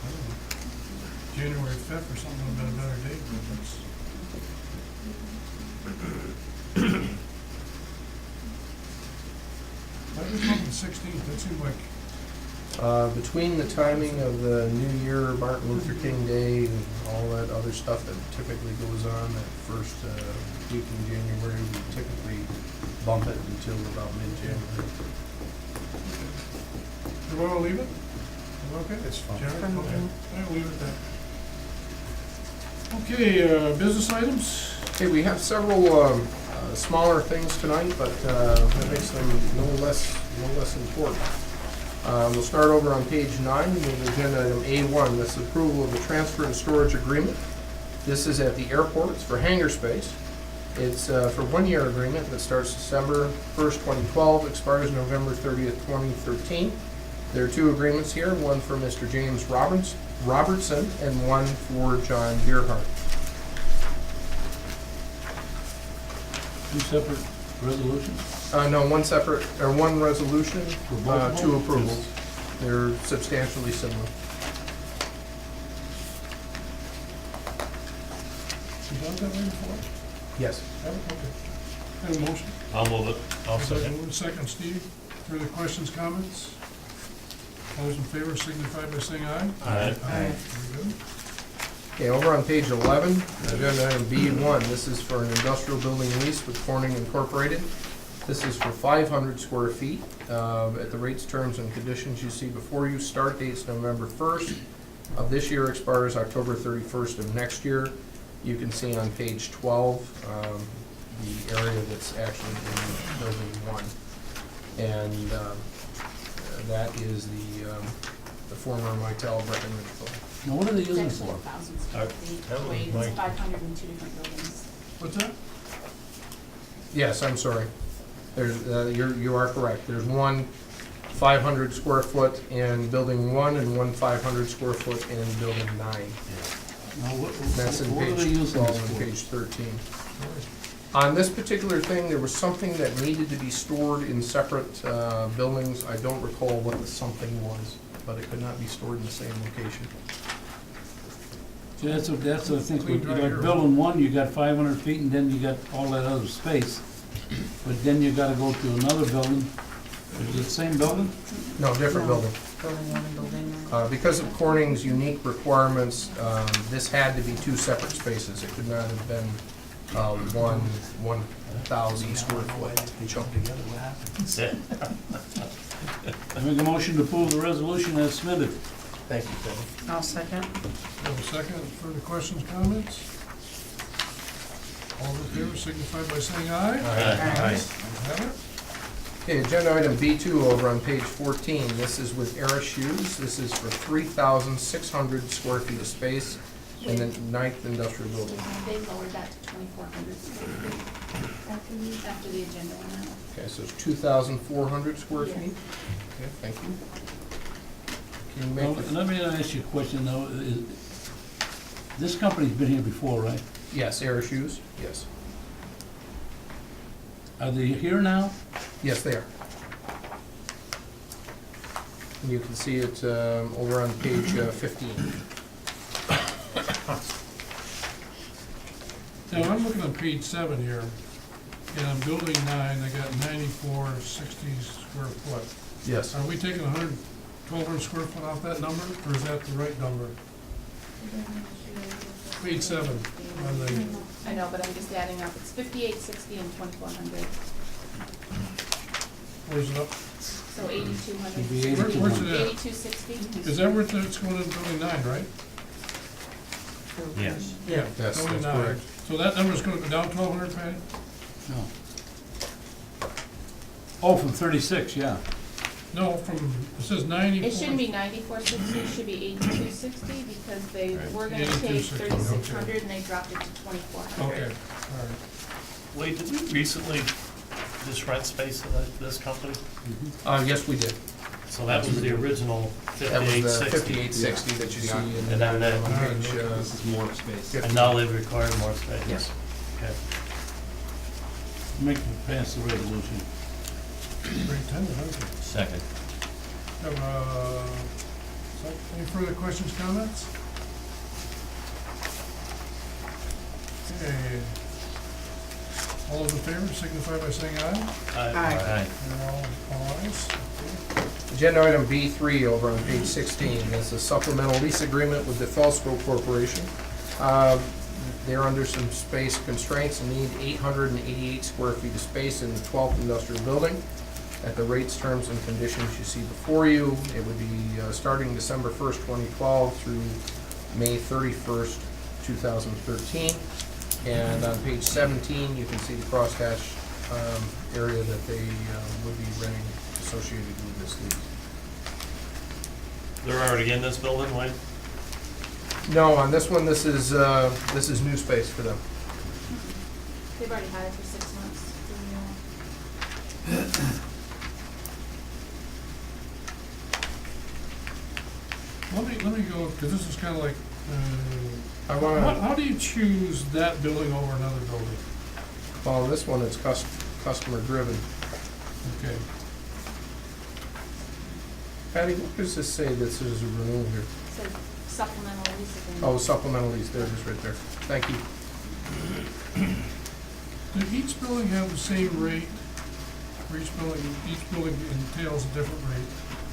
I don't know, January 5th or something would have been a better date, but that's. I just went the 16th, that seemed like, Between the timing of the New Year, Martin Luther King Day, and all that other stuff that typically goes on that first week in January, we typically bump it until about mid-January. you want to leave it? Is that okay? It's fine. Jared? Okay, I'll leave it then. Okay, business items? Okay, we have several smaller things tonight, but that makes them no less important. We'll start over on page 9 with agenda item A1. This is approval of the transfer and storage agreement. This is at the airport. It's for hangar space. It's for 1-year agreement that starts December 1st, 2012, expires November 30th, 2013. There are 2 agreements here, one for Mr. James Robertson and one for John Beerhart. 2 separate resolutions? No, one separate, or one resolution, For both of 2 them? approvals. They're substantially similar. You done that way before? Yes. Haven't? Okay. Have a motion? I'll move it. I'll second. Move in second, Steve. Further questions, comments? All those in favor signify by saying aye. Aye. Very good. Okay, over on page 11, agenda item B1, this is for an industrial building lease with Corning Incorporated. This is for 500 square feet, at the rates, terms, and conditions you see before you. Start date's November 1st of this year, expires October 31st of next year. You can see on page 12, the area that's actually in building 1. And that is the former Mitel Breckenridge. Now, what are they It's using actually for? 1,000 square feet, that was wait, my- it's 500 in 2 different buildings. What's that? Yes, I'm sorry. There's, you are correct. There's one 500 square foot in building 1 and one 500 square foot in building 9. Now, That's in what are they page using 12 this and for? page 13. On this particular thing, there was something that needed to be stored in separate buildings. I don't recall what the something was, but it could not be stored in the same location. See, that's what I think, Clean dry air. like building 1, you got 500 feet, and then you got all that other space. But then you gotta go to another building. Is it the same building? No, different building. Building 1 and building 9. Because of Corning's unique requirements, this had to be 2 separate spaces. It could not have been one 1,000 square foot chunk. That's it. I make a motion to approve the resolution as submitted. Thank you, Kevin. I'll second. Have a second. Further questions, comments? All those in favor signify by saying aye. Aye. Ayes have it. Okay, agenda item B2 over on page 14. This is with Era Shoes. This is for 3,600 square feet of space in the 9th industrial building. They lowered that to 2,400 square feet after the agenda went out. Okay, so it's 2,400 square Yeah. feet? Okay, thank you. Can you Well, make, let me ask you a question though. This company's been here before, right? yes, Era Shoes? Yes. Are they here now? Yes, they are. And you can see it over on page 15. Now, I'm looking on page 7 here, and on building 9, I got 9460 square foot. Yes. Are we taking 1,200 square foot off that number, or is that the right number? Page 7 on the, I know, but I'm just adding up. It's 5,860 and 2,400, where's it up? so 8,200. Should be Where's it at? 8,260. Is that where it's going in building 9, right? Yes. Yeah. That's building 9. correct. So that number's gonna go down 1,200, Patty? No. Oh, from 36, yeah. No, from, it says 94. It shouldn't be 9460, it should be 8260, because they were gonna take 8260, 3,600 and they dropped it to 2,400. Okay, all right. Wade, did we recently just rent space to this company? Yes, we did. So that was the original That was the 5860. 5860 that you see in And then that- on page, This is more space. And now they've required more space? Yes. Okay. Make them pass the resolution. Very tender, okay. Second. Any further questions, comments? Okay. All those in favor signify by saying aye. Aye. And all ayes. Okay. Agenda item B3 over on page 16 is a supplemental lease agreement with the Felsco Corporation. They're under some space constraints and need 888 square feet of space in the 12th industrial building. At the rates, terms, and conditions you see before you, it would be starting December 1st, 2012 through May 31st, 2013. And on page 17, you can see the crosshatch area that they would be renting associated with this lease. They're already in this building, Wayne? No, on this one, this is new space for them. They've already had it for 6 months. Let me go, because this is kind of like, I wanna, how do you choose that building over another building? well, this one is customer driven. Okay. Patty, what does this say, this is a renewal here? So supplemental lease agreement. Oh, supplemental lease, there it is right there. Thank you. Do each building have the same rate? Or each building entails a different rate?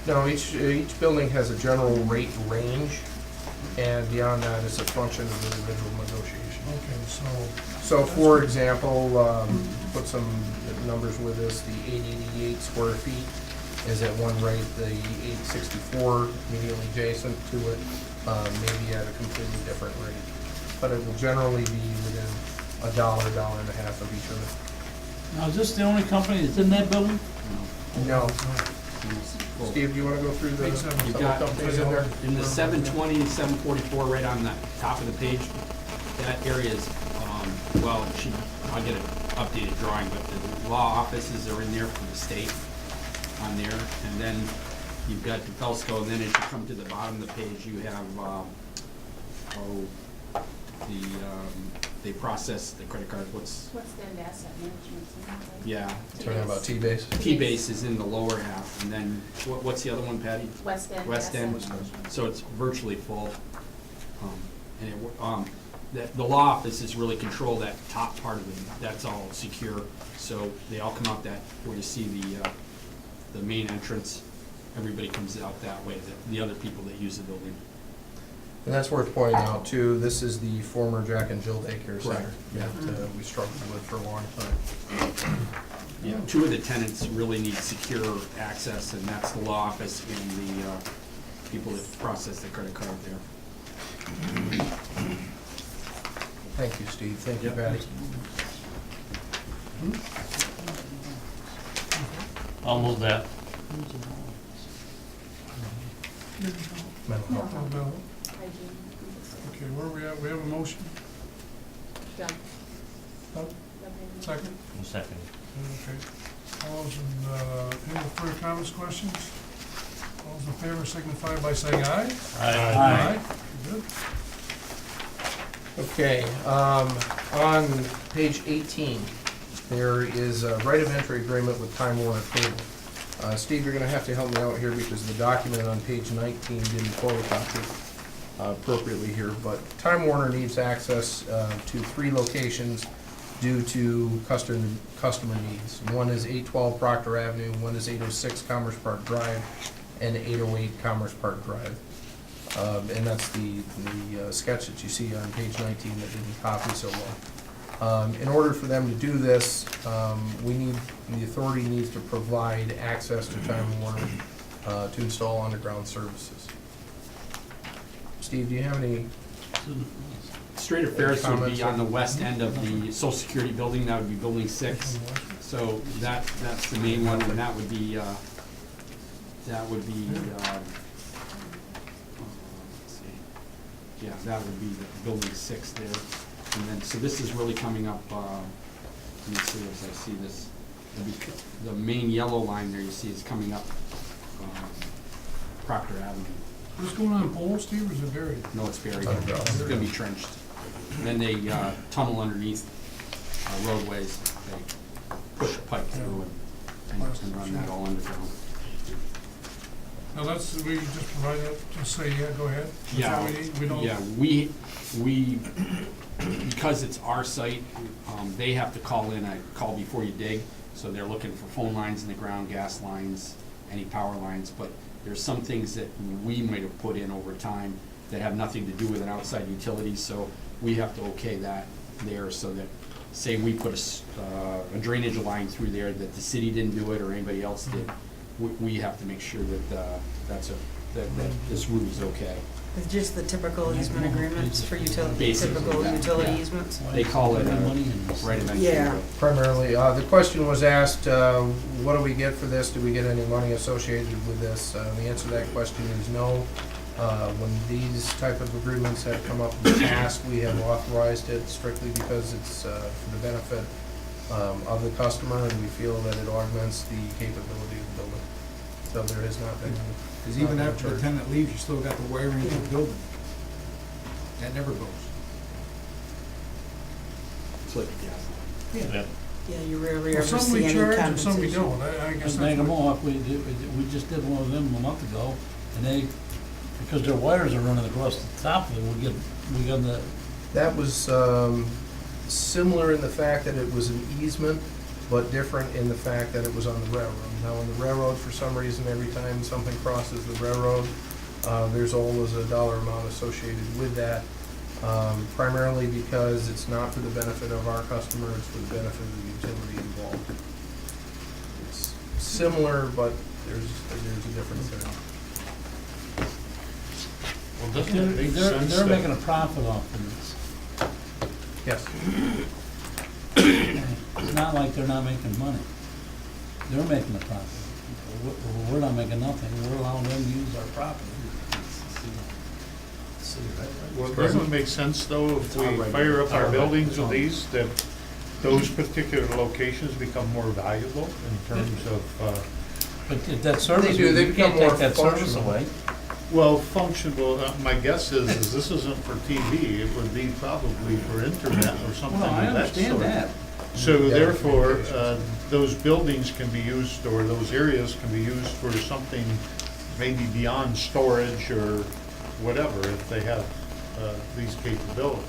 No, each building has a general rate range, and beyond that, it's a function of individual negotiation. Okay, So, for example, put some numbers with this, the 888 square feet is at one rate, the 864 immediately adjacent to it, maybe at a completely different rate. But it will generally be within $1, $1.50 of each other. Now, is this the only company that's in that building? No, Well, Steve, do you wanna go through the You've some got- companies in there? In the 720, 744, right on the top of the page, that area is, well, I'll get an updated drawing, but the law offices are in there for the state on there. And then you've got the Felsco, and then as you come to the bottom of the page, you have, they process the credit card, What's the asset management? Isn't that right? yeah. Talking about T-base? T-base is in the lower half, and then, what's the other one, Patty? West End. West asset End, management. so it's virtually full. And the law office is really control that top part of it, that's all secure. So they all come out that, where you see the main entrance, everybody comes out that way, the other people that use the building. And that's worth pointing out too, this is the former Jack and Jill Daycare Center Correct. that we struggled with for a long time. Yeah, two of the tenants really need secure access, and that's the law office and the people that process the credit card there. Thank you, Steve. Thank you, Yep. Patty. I'll move that. Mental health. Hygiene. Okay, where are we at? We have a motion? Done. Done? Okay. Second? Second. Okay. All those in, any further comments, questions? All those in favor signify by saying aye. Aye. Good. Okay, on page 18, there is a right of entry agreement with Time Warner Cable. Steve, you're gonna have to help me out here because the document on page 19 didn't photocopy appropriately here, but Time Warner needs access to 3 locations due to customer needs. One is 812 Proctor Avenue, one is 806 Commerce Park Drive, and 808 Commerce Park Drive. And that's the sketch that you see on page 19 that didn't copy so well. In order for them to do this, the authority needs to provide access to Time Warner to install underground services. Steve, do you have any? Straight affairs would Comments be on the west end of the social security building, that would be building 6. So that's the main one, and that would be, let's see, yeah, that would be the building 6 there. And then, so this is really coming up, let me see as I see this, the main yellow line there you see is coming up Proctor Avenue. What's going on in Pole, Steve, or is it buried? No, it's buried. Underground. It's gonna be trenched. And then they tunnel underneath roadways. They push a pipe through and run that all underground. Now, that's, we just provide that, just say, yeah, go ahead. That's Yeah, all we need? We don't? yeah, we, because it's our site, they have to call in, a call before you dig. So they're looking for phone lines in the ground, gas lines, any power lines, but there's some things that we might have put in over time that have nothing to do with an outside utility, so we have to okay that there, so that, say we put a drainage line through there that the city didn't do it or anybody else did, we have to make sure that, that this route is okay. It's just the typical easement agreements for utility, Basically, typical yeah. utility Yeah. easements. They call it, Money in this. right in Yeah. Primarily, the question was asked, what do we get for this? Do we get any money associated with this? The answer to that question is no. When these type of agreements have come up in the past, we have authorized it strictly because it's for the benefit of the customer, and we feel that it augments the capability of the building. So there has not been. Because even after the tenant leaves, you still got the wiring to the building. That never goes. It's like a gas line. Yeah. Yeah, you rarely Well, ever some see we any charge and some we compensation. don't, I guess Just that's make them what. off, we just did one of them a month ago, and they, because their wires are running across the top of it, we got the, That was similar in the fact that it was an easement, but different in the fact that it was on the railroad. Now, on the railroad, for some reason, every time something crosses the railroad, there's always a dollar amount associated with that, primarily because it's not for the benefit of our customer, it's for the benefit of the utility involved. It's similar, but there's a difference there. Well, doesn't it make sense they're that- making a profit off of this. Yes. It's not like they're not making money. They're making a profit. We're not making nothing, we're allowing them to use our property. Well, doesn't it make sense though, if It's we all right. fire up our All right. buildings with these, that those particular locations become more valuable in terms of, But if that service, They do, they you can't become more take that service functional. away. well, functional, my guess is this isn't for TV, it would be probably for internet or something Well, I of that sort. understand that. So Yeah, therefore, communications. those buildings can be used, or those areas can be used for something maybe beyond storage or whatever, if they have, these capabilities.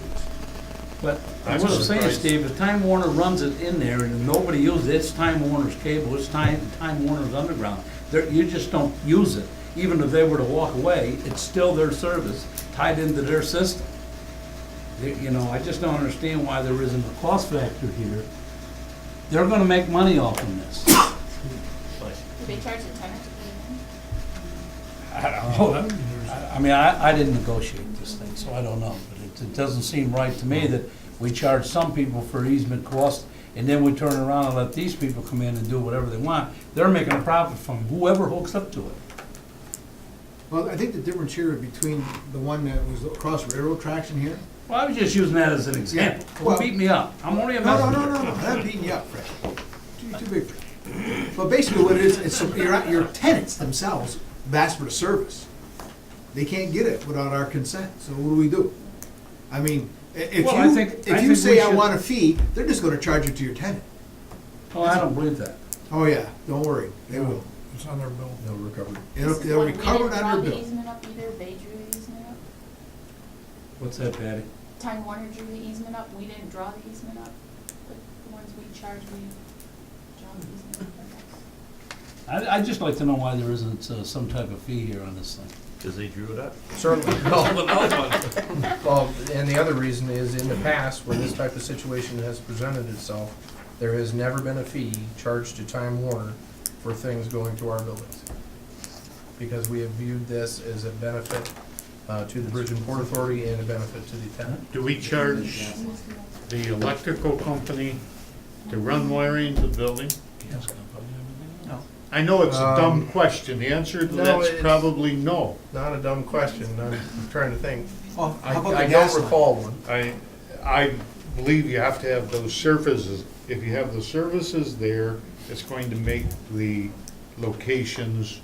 But I That's was what saying, surprised- Steve, if Time Warner runs it in there and nobody uses it, it's Time Warner's cable, it's Time Warner's underground. You just don't use it. Even if they were to walk away, it's still their service tied into their system. You know, I just don't understand why there isn't a cost factor here. They're gonna make money off of this. Do they charge the tenant to put it in? I don't know. I mean, I didn't negotiate this thing, so I don't know, but it doesn't seem right to me that we charge some people for easement costs, and then we turn around and let these people come in and do whatever they want. They're making a profit from whoever hooks up to it. Well, I think the difference here between the one that was across railroad tracks in here. Well, I was just using that as an example. Well- Don't beat me up. I'm only a No, messenger. I'm not beating you up, Fred. Too big for you. But basically what it is, it's, your tenants themselves have asked for the service. They can't get it without our consent, so what do? I mean, Well, I think if you we say I should- want a fee, they're just gonna charge it to your tenant. Oh, I don't believe that. Oh, yeah, don't worry, they will. It's on their bill. They'll recover. They'll recover it on their We didn't draw bill. the easement up either, they drew the easement up. What's that, Patty? Time Warner drew the easement up, we didn't draw the easement up, but the ones we charged, we draw the easement up, I guess. I'd just like to know why there isn't some type of fee here on this thing. Because they drew it up. Certainly. Well, and the other reason is, in the past, when this type of situation has presented itself, there has never been a fee charged to Time Warner for things going to our buildings. Because we have viewed this as a benefit to the Bridge and Port Authority and a benefit to the tenant. Do we charge the electrical company to run wiring to the building? No. I know it's a dumb Um, question, the answer to no, that's it's- probably no. Not a dumb question, I'm trying to think. Well, I how about the don't gas line? recall one. I believe you have to have those services. If you have the services there, it's going to make the locations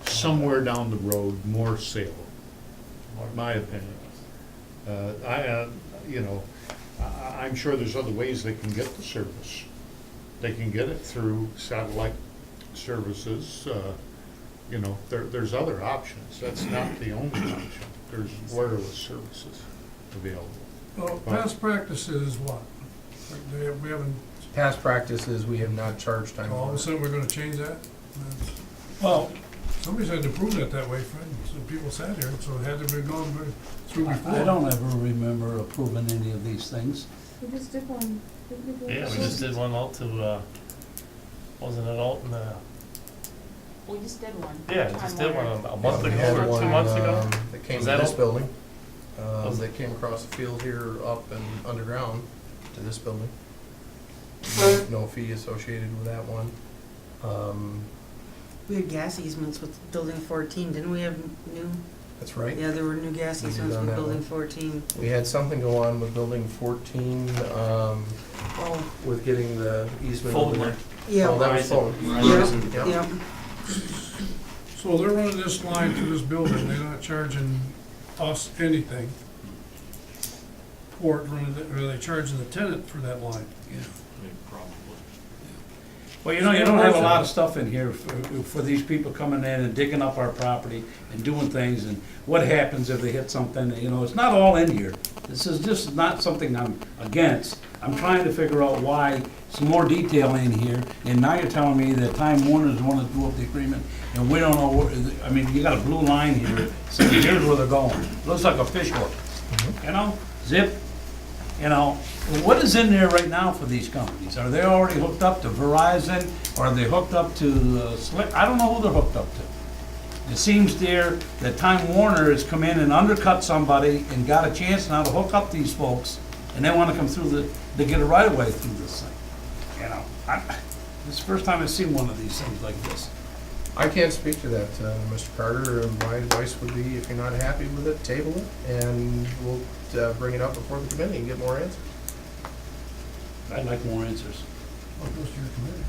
somewhere down the road more saleable, my opinion. I'm sure there's other ways they can get the service. They can get it through satellite services, there's other options. That's not the only option. There's wireless services available. Well, past practice is what? We haven't, Past practices, we have not charged Time all of a Warner. sudden we're gonna change that? Well, Somebody's had to prove it that way, Fred, so people sat here, so it had to be gone through before. I don't ever remember approving any of these things. We just did one. Didn't we do Yeah, one? we just did one out to, wasn't it out in the We just did one. Yeah, Time just did one Warner. a month We ago had or one, 2 months ago. That came Was to that this all? building. Was- They came across the field here up and underground to this building. No fee associated with that one. We had gas easements with building 14, didn't we have new? That's right. Yeah, there were new gas We did easements on with that building one. 14. We had something go on with building 14, Oh, with getting the easement Phone over there. line. yeah. Oh, that was phone. Verizon. Yep. Yeah, So they're running this line through this building, they're not charging us anything. Or are they charging the tenant for that line? Probably. Well, you know, you don't have a lot of stuff in here for these people coming in and digging up our property and doing things, and what happens if they hit something, you know, it's not all in here. This is just not something I'm against. I'm trying to figure out why, some more detail in here, and now you're telling me that Time Warner's the one that drew up the agreement, and we don't know where, I mean, you got a blue line here, saying here's where they're going. Looks like a fish hook, you know, zip, you know. What is in there right now for these companies? Are they already hooked up to Verizon, or are they hooked up to Slick? I don't know who they're hooked up to. It seems there that Time Warner has come in and undercut somebody and got a chance now to hook up these folks, and they wanna come through to get a right of way through this thing. You know, this is the first time I've seen one of these things like this. I can't speak to that, Mr. Carter, and my advice would be, if you're not happy with it, table it, and we'll bring it up before the committee and get more answers. I'd like more answers. What goes to your committee?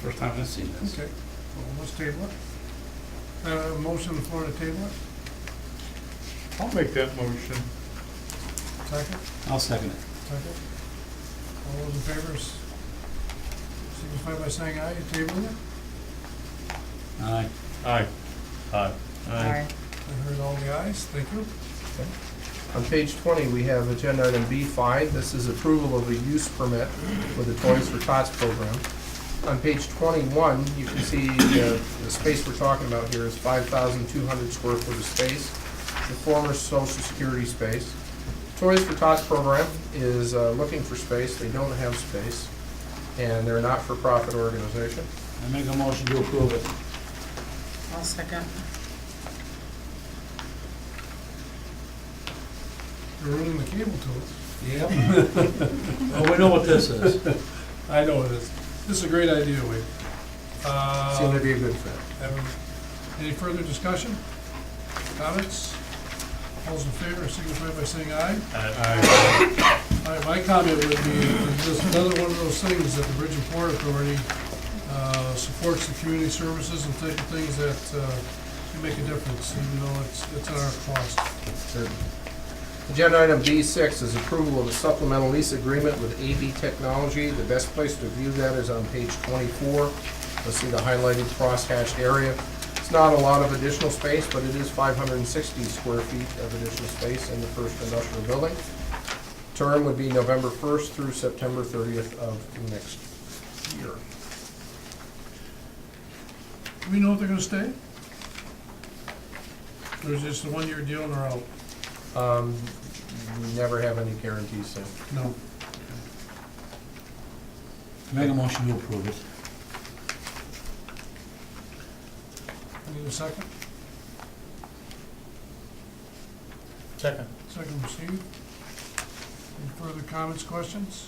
First time I've seen this. Okay, well, let's table it. Motion on the floor to table it, I'll make that motion. second, I'll second it. second. All those in favor, signify by saying aye, you tabling it? Aye. Aye. Aye. Aye. I heard all the ayes, thank you. On page 20, we have agenda item B5. This is approval of a use permit with the Toys for Tots program. On page 21, you can see the space we're talking about here is 5,200 square foot of space, the former Social Security space. Toys for Tots program is looking for space. They don't have space, and they're a not-for-profit organization. I make a motion to approve it. I'll second. You're running the cable to it. Yep. Well, we know what this is. I know it is. This is a great idea, Wade. Seem to be a good fit. Any further discussion? Comments? All those in favor signify by saying aye. Aye. All right, my comment would be, this is another one of those things that the Bridge and Port Authority supports the community services and type of things that can make a difference, even though it's at our cost. Certainly. Agenda item B6 is approval of a supplemental lease agreement with AB Technology. The best place to view that is on page 24. You'll see the highlighted cross-hatched area. It's not a lot of additional space, but it is 560 square feet of additional space in the first industrial building. Term would be November 1st through September 30th of next year. Do we know if they're gonna stay? Or is this a one-year deal and they're out? We never have any guarantees, so. No. Make a motion to approve it. Need a second? Second. Second from Steve. Any further comments, questions?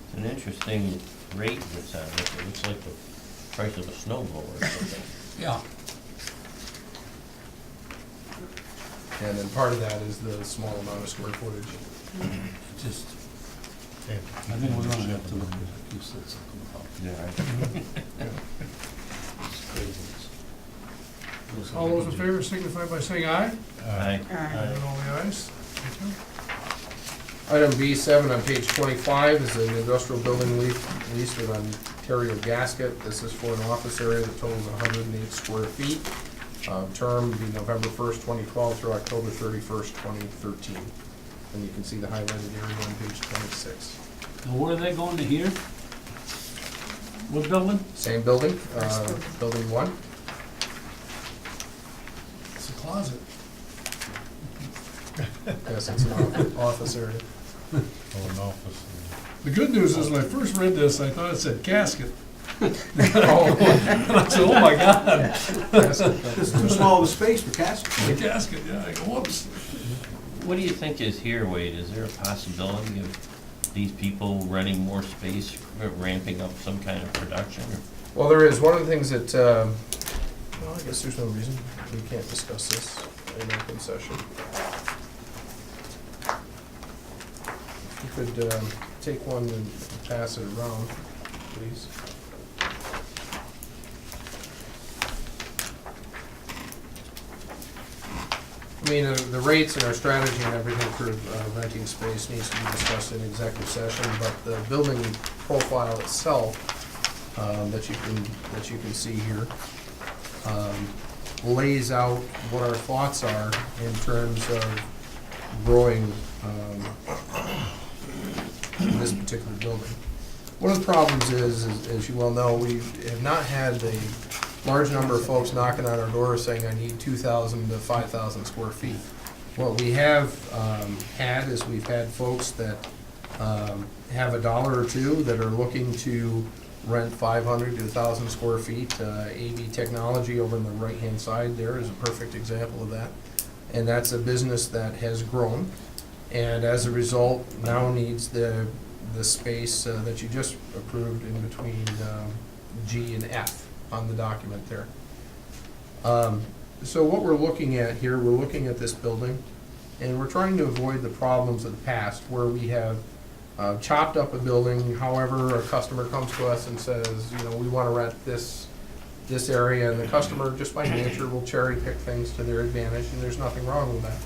It's an interesting rate that's on it. It looks like the price of a snowblower or something. Yeah. And then part of that is the small amount of square footage. Just, Yeah. I think we're gonna have to look at it. You said something about Yeah. this craziness. All those in favor signify by saying aye. Aye. Aye. And all the ayes. Thank you. Item B7 on page 25 is an industrial building lease with Ontario Gasket. This is for an office area that totals 108 square feet. Term would be November 1st, 2012 through October 31st, 2013. And you can see the highlighted area on page 26. Now, where are they going to here? What building? Same building, First building. building 1. It's a closet. Yes, it's an office area. Oh, an office. The good news is when I first read this, I thought it said casket. I said, oh my God, It's too small of a space for caskets. the casket, yeah, I go, whoops. What do you think is here, Wade? Is there a possibility of these people renting more space, ramping up some kind of production? Well, there is, one of the things that, well, I guess there's no reason we can't discuss this in open session. You could, take one and pass it around, please. I mean, the rates and our strategy and everything for renting space needs to be discussed in executive session, but the building profile itself, that you can see here, lays out what our thoughts are in terms of growing this particular building. One of the problems is, as you well know, we have not had a large number of folks knocking on our door saying, I need 2,000 to 5,000 square feet. What we have had is we've had folks that have a dollar or two that are looking to rent 500 to 1,000 square feet. AV Technology over on the right-hand side there is a perfect example of that. And that's a business that has grown, and as a result, now needs the space that you just approved in between G and F on the document there. So what we're looking at here, we're looking at this building, and we're trying to avoid the problems of the past where we have chopped up a building. However, a customer comes to us and says, you know, we want to rent this area, and the customer, just by nature, will cherry pick things to their advantage, and there's nothing wrong with that.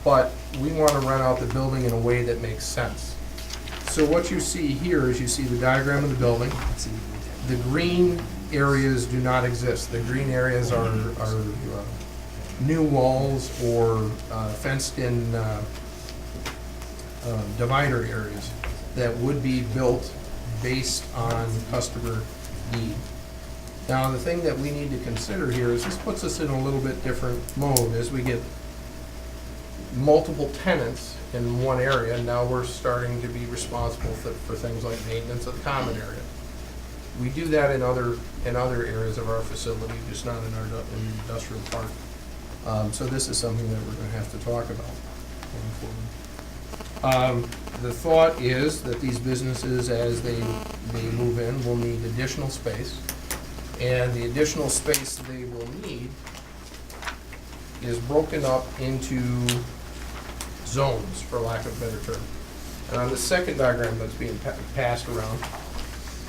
But we want to rent out the building in a way that makes sense. So what you see here is you see the diagram of the building. The green areas do not exist. The green areas are new walls or fenced-in divider areas that would be built based on customer need. Now, the thing that we need to consider here is this puts us in a little bit different mode as we get multiple tenants in one area. Now we're starting to be responsible for things like maintenance of the common area. We do that in other areas of our facility, just not in our industrial park. So this is something that we're going to have to talk about going forward. The thought is that these businesses, as they move in, will need additional space. And the additional space they will need is broken up into zones, for lack of a better term. And on the second diagram that's being passed around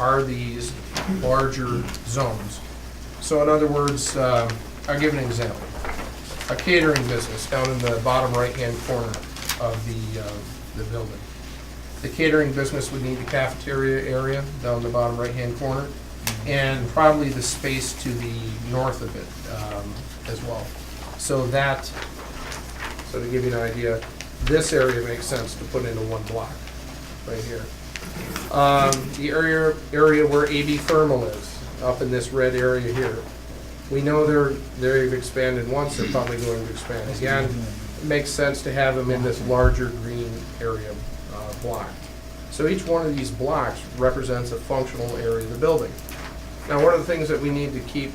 are these larger zones. So in other words, I'll give an example. A catering business down in the bottom right-hand corner of the building. The catering business would need the cafeteria area down in the bottom right-hand corner, and probably the space to the north of it as well. So to give you an idea, this area makes sense to put into one block, right here. The area where AB Thermal is, up in this red area here. We know they've expanded once, they're probably going to expand again. It makes sense to have them in this larger green area block. So each one of these blocks represents a functional area of the building. Now, one of the things that we need to keep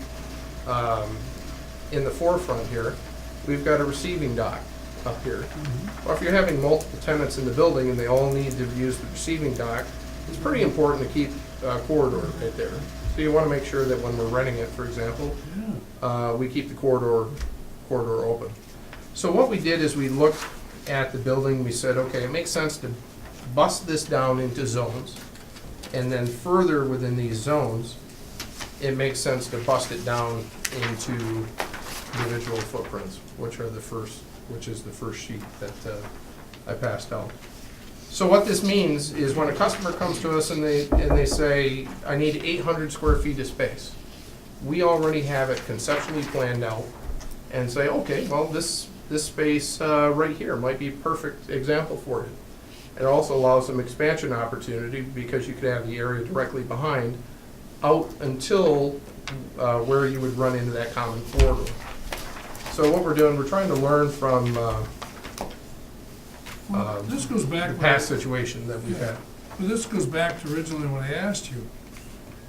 in the forefront here, we've got a receiving dock up here. Well, if you're having multiple tenants in the building and they all need to use the receiving dock, it's pretty important to keep a corridor right there. So you want to make sure that when we're renting it, for example, we keep the corridor open. So what we did is we looked at the building, we said, okay, it makes sense to bust this down into zones, and then further within these zones, it makes sense to bust it down into individual footprints, which is the first sheet that I passed out. So what this means is when a customer comes to us and they say, I need 800 square feet of space, we already have it conceptually planned out and say, okay, well, this space right here might be a perfect example for it. It also allows some expansion opportunity because you could have the area directly behind out until where you would run into that common corridor. So what we're doing, we're trying to learn from This goes back. the past situation that we've had. Well, this goes back to originally when I asked you.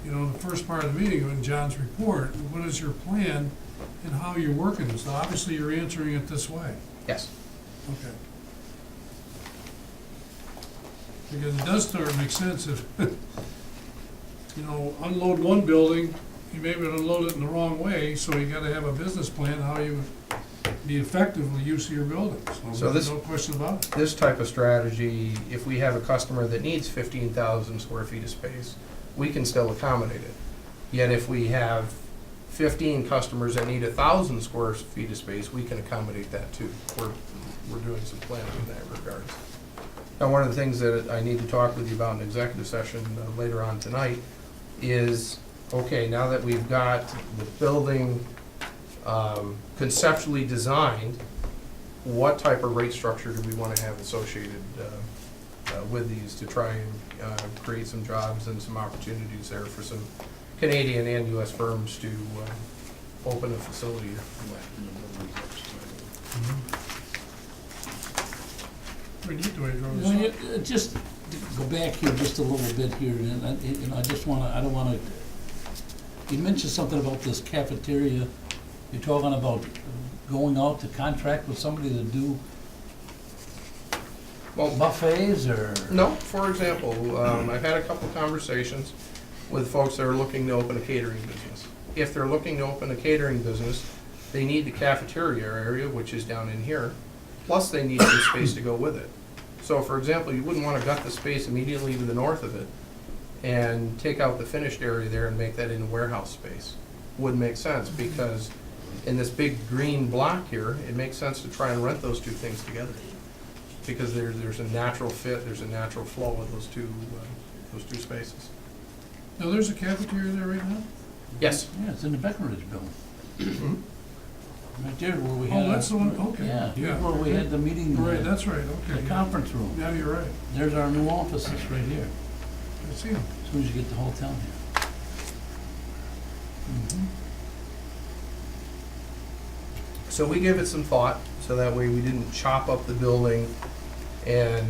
you know, in the first part of the meeting, in John's report, what is your plan and how you're working? So obviously you're answering it this way. Yes. Okay. Because it does start to make sense if, you know, unload one building, you maybe unload it in the wrong way, so you gotta have a business plan how you be effective with use of your buildings. So this- No question about it. This type of strategy, if we have a customer that needs 15,000 square feet of space, we can still accommodate it. Yet if we have 15 customers that need 1,000 square feet of space, we can accommodate that too. We're doing some planning in that regard. Now, one of the things that I need to talk with you about in executive session later on tonight is, okay, now that we've got the building conceptually designed, what type of rate structure do we want to have associated with these to try and create some jobs and some opportunities there for some Canadian and US firms to open a facility here? We need to address You know, just to go back here just a little bit here, and you know, I don't wanna, you mentioned something about this cafeteria. You're talking about going out to contract with somebody to do Well, buffets, or? no, for example, I've had a couple conversations with folks that are looking to open a catering business. If they're looking to open a catering business, they need the cafeteria area, which is down in here, plus they need some space to go with it. So for example, you wouldn't want to gut the space immediately to the north of it and take out the finished area there and make that into warehouse space. Wouldn't make sense, because in this big green block here, it makes sense to try and rent those two things together. Because there's a natural fit, there's a natural flow of those two spaces. Now, there's a cafeteria there right now? Yes. Yeah, it's in the Beckeridge building. Mhm. Right there where we had. Oh, that's the one, okay. Yeah, here's where we had the meeting. Right, that's right, The okay. conference room. Now you're right. There's our new offices right here, I see them. as soon as you get the hotel here. Mhm. So we give it some thought, so that way we didn't chop up the building and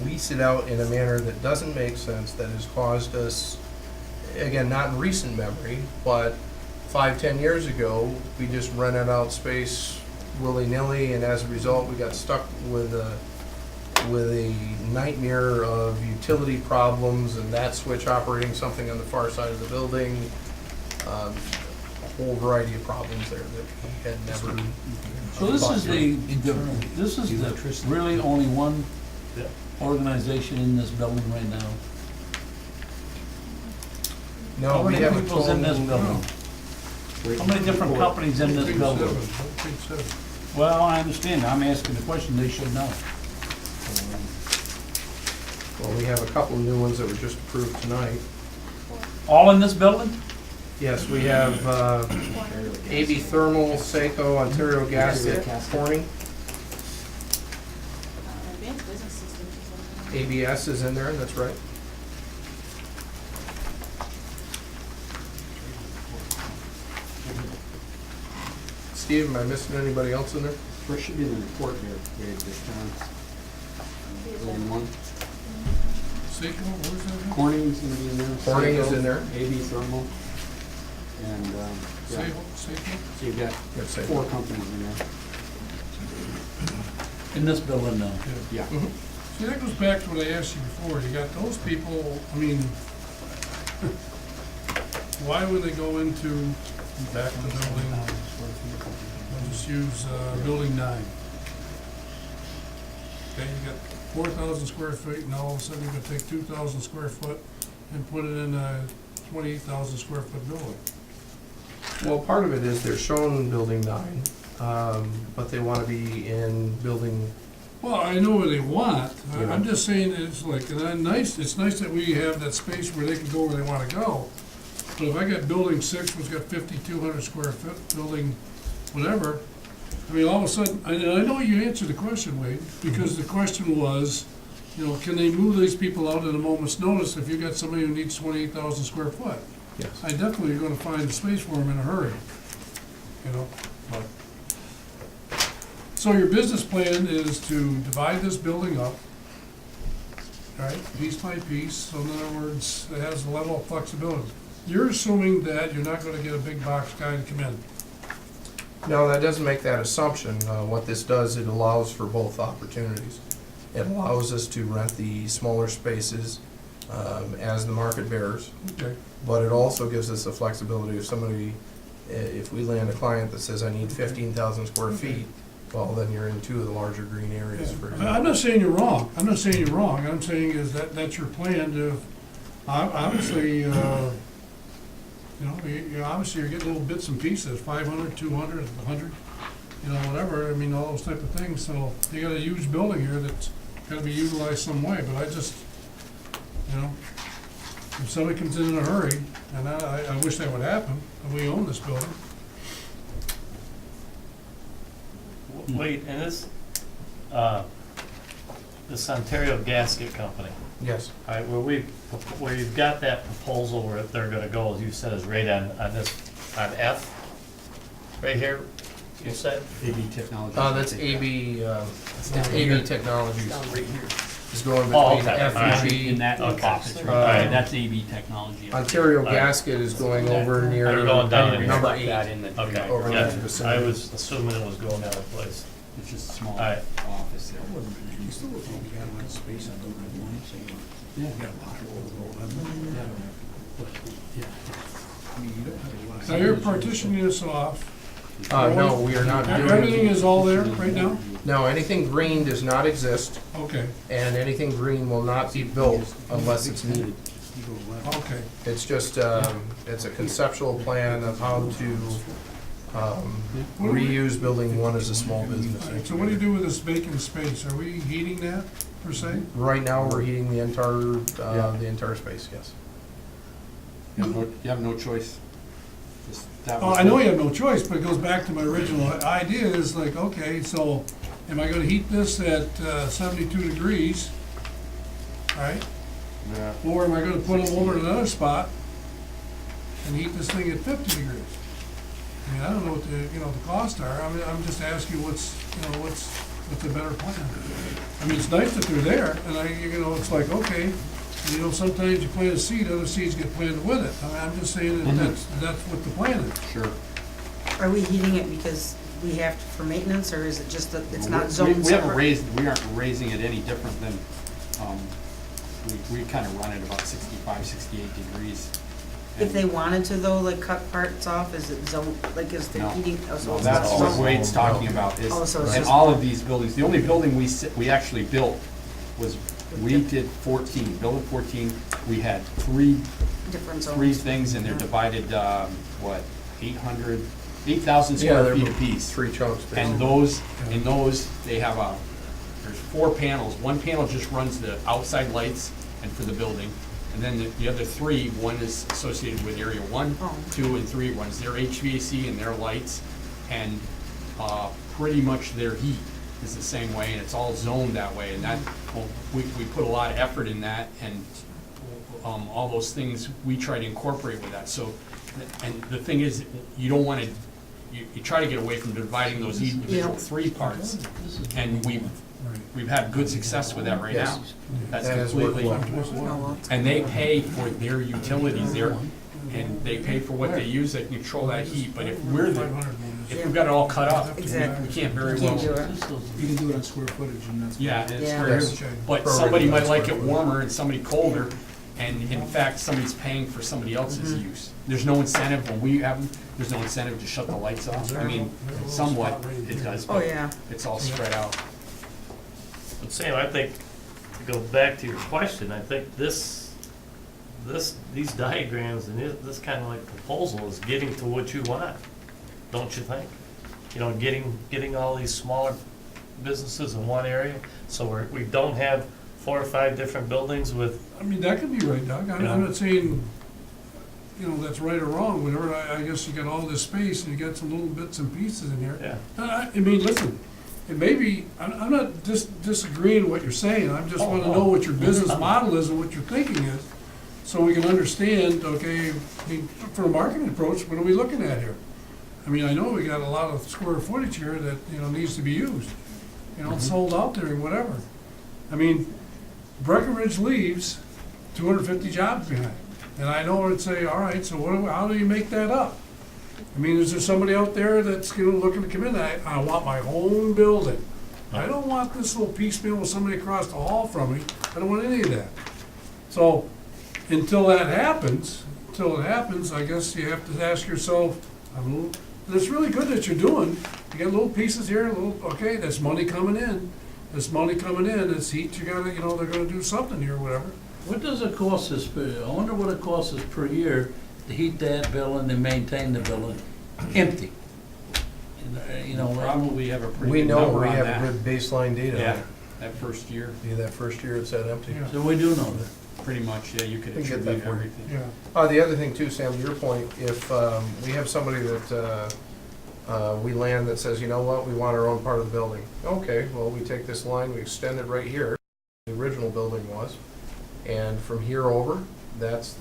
lease it out in a manner that doesn't make sense, that has caused us, again, not in recent memory, but 5-10 years ago, we just rented out space willy-nilly, and as a result, we got stuck with a nightmare of utility problems and that switch operating something on the far side of the building. A whole variety of problems there that we had never. So this thought is the really only one organization in this building right now? No, How we many have a people's in this total. building? How many different companies in this Big building? seven, big seven. Well, I understand, I'm asking the question, they should know. Well, we have a couple of new ones that were just approved tonight. All in this building? Yes, we have AB Thermal, Seiko, Ontario Gas, Corning. Advanced Business Systems is something. ABS is in there, that's right. Steve, am I missing anybody else in there? There should be in the report here, Dave, this time. Building one. Seiko, what was that? Corning's gonna be in there. Corning is Seiko, in there. AB Thermal. And, yeah, Seiko? so you've got Yes, Seiko. 4 companies in there. In this building now? Yeah. Mhm. See, that goes back to what I asked you before, you got those people, I mean, why would they go into back of the building? We'll just use, building 9. Okay, you got 4,000 square feet, and all of a sudden you're gonna take 2,000 square foot and put it in a 28,000 square foot building. Well, part of it is they're shown building 9, but they want to be in building. Well, I know what they want, Yeah. I'm just saying it's like, and it's nice that we have that space where they can go where they wanna go. But if I got building 6, which got 5,200 square foot, building whatever, I mean, all of a sudden, and I know you answered the question, Wade, because the question was, you know, can they move these people out at a moment's notice if you got somebody who needs 28,000 square foot? Yes. I definitely are gonna find a space for them in a hurry, you know, but. So your business plan is to divide this building up, right, piece by piece, so in other words, it has a level of flexibility. you're assuming that you're not gonna get a big box guy to come in. No, that doesn't make that assumption. What this does, it allows for both opportunities. It allows us to rent the smaller spaces as the market bears, Okay. but it also gives us the flexibility if somebody, if we land a client that says, I need 15,000 square feet, well, then you're in two of the larger green areas, for I'm example. not saying you're wrong, I'm not saying you're wrong, I'm saying is that that's your plan to, obviously, obviously you're getting little bits and pieces, 500, 200, 100, whatever, I mean, all those type of things, so you got a huge building here that's gotta be utilized some way, but I just, if somebody comes in a hurry, and I wish that would happen, and we own this building. Wait, and this Ontario Gasket Company, Yes. all right, where you've got that proposal where they're gonna go, as you said, is right on this, on F, right here, you said? AB Technology. That's AB, AB Technologies. Right here. Is going Oh, between okay. F All and right. G. In that Okay. box, that's Alright. right, that's AB technology. Ontario Alright. Gasket is going over near. Are you going down in Number Mark 8. that in the. Okay, Over yeah, that vicinity. I was assuming it was going the other place. It's just a small All right. office there. You still look like you got a lot of space on the one, so you got a lot of roll. I mean, you don't have a lot. Now, you're partitioning this off, No, we are not doing. everything is all there right now? No, anything green does not exist, Okay, and anything green will not be built unless it's needed. You go left. okay. It's just, it's a conceptual plan of how to reuse building one as a small business. All right, so what do you do with this vacant space? Are we heating that, per se? Right now, we're heating the entire space, yes. You have no choice. That Oh, was I know what- you have no choice, but it goes back to my original idea is like, okay, so am I gonna heat this at 72 degrees, right? Yeah. Or am I gonna put them over in another spot and heat this thing at 50 degrees? I mean, I don't know what the costs are. I mean, I'm just asking what's a better plan? I mean, it's nice that they're there, and it's like, okay, sometimes you plant a seed, other seeds get planted with it. I mean, I'm just saying that that's what the plan is. Sure. Are we heating it because we have to for maintenance, or is it just that it's not We- zoned We haven't separate? we aren't raising it any different than, we kind of run it about 65, 68 degrees. If they And- wanted to though, like cut parts off, is it zone, like is the No. heating? Oh, so No, it's that's not what zoned. Wade's talking about, is, Oh, so it's in just- all of these buildings, the only building we actually built was, we did 14, building 14, we had three Different three zones. things, and they're Yeah. divided, 8,000 Yeah, square they're feet apiece. three chunks. And basically. in those, they have there's 4 panels. One panel just runs the outside lights and for the building. And then the other 3, one is associated with area 1, Oh. 2, and 3 runs their HVAC and their lights. And pretty much their heat is the same way, and it's all zoned that way. And that, we put a lot of effort in that, and all those things we try to incorporate with that. So, and the thing is, you don't want to, you try to get away from dividing those individual Yeah. 3 parts. And we've had good success with that right Yes. now. That's That has worked completely, well. Oh, well, it's- and they pay for their utilities there, and they pay for what they use that control that heat. But if if we've got it all cut up, Exactly. we can't very Can't do well. it. You can do it on square footage, and that's. Yeah, it's Yeah. very, Yes. but Prorated somebody by might like square it footage. warmer and somebody colder, and in fact, somebody's paying for somebody else's use. There's no incentive, when we have them, there's no incentive to shut the lights off. I mean, somewhat it does, Oh, but yeah. it's all spread out. But Sam, I think, to go back to your question, I think these diagrams and this kind of like proposal is getting to what you want, don't you think? Getting all these smaller businesses in one area, so we don't have 4 or 5 different buildings with, I mean, that could be right, Doug. I'm not saying, that's right or wrong, whatever. I guess you got all this space and you got some little bits and pieces in here. yeah. I mean, listen, it may be, I'm not disagreeing with what you're saying, I just wanna know what your business model is and what your thinking is, so we can understand, okay, I mean, for a marketing approach, what are we looking at here? I mean, I know we got a lot of square footage here that, needs to be used, sold out there and whatever. I mean, Breckenridge leaves 250 jobs behind. And I know it'd say, all right, so how do you make that up? I mean, is there somebody out there that's, looking to come in, I want my own building. I don't want this little piecemeal with somebody across the hall from me, I don't want any of that. So, until that happens, I guess you have to ask yourself, and it's really good that you're doing, you got little pieces here, okay, that's money coming in, it's heat, you gotta, they're gonna do something here, whatever. What does it cost us I wonder what it costs us per year to heat that building and maintain the building empty? Probably have a pretty We good know number we on have that. good baseline data. Yeah, that first year, Be that first year it's that empty. Yeah. So we do know that. pretty much, yeah, you could We can get attribute that for you. everything. Yeah. The other thing too, Sam, to your point, if we have somebody that we land that says, you know what, we want our own part of the building. Okay, well, we take this line, we extend it right here, the original building was, and from here over, that's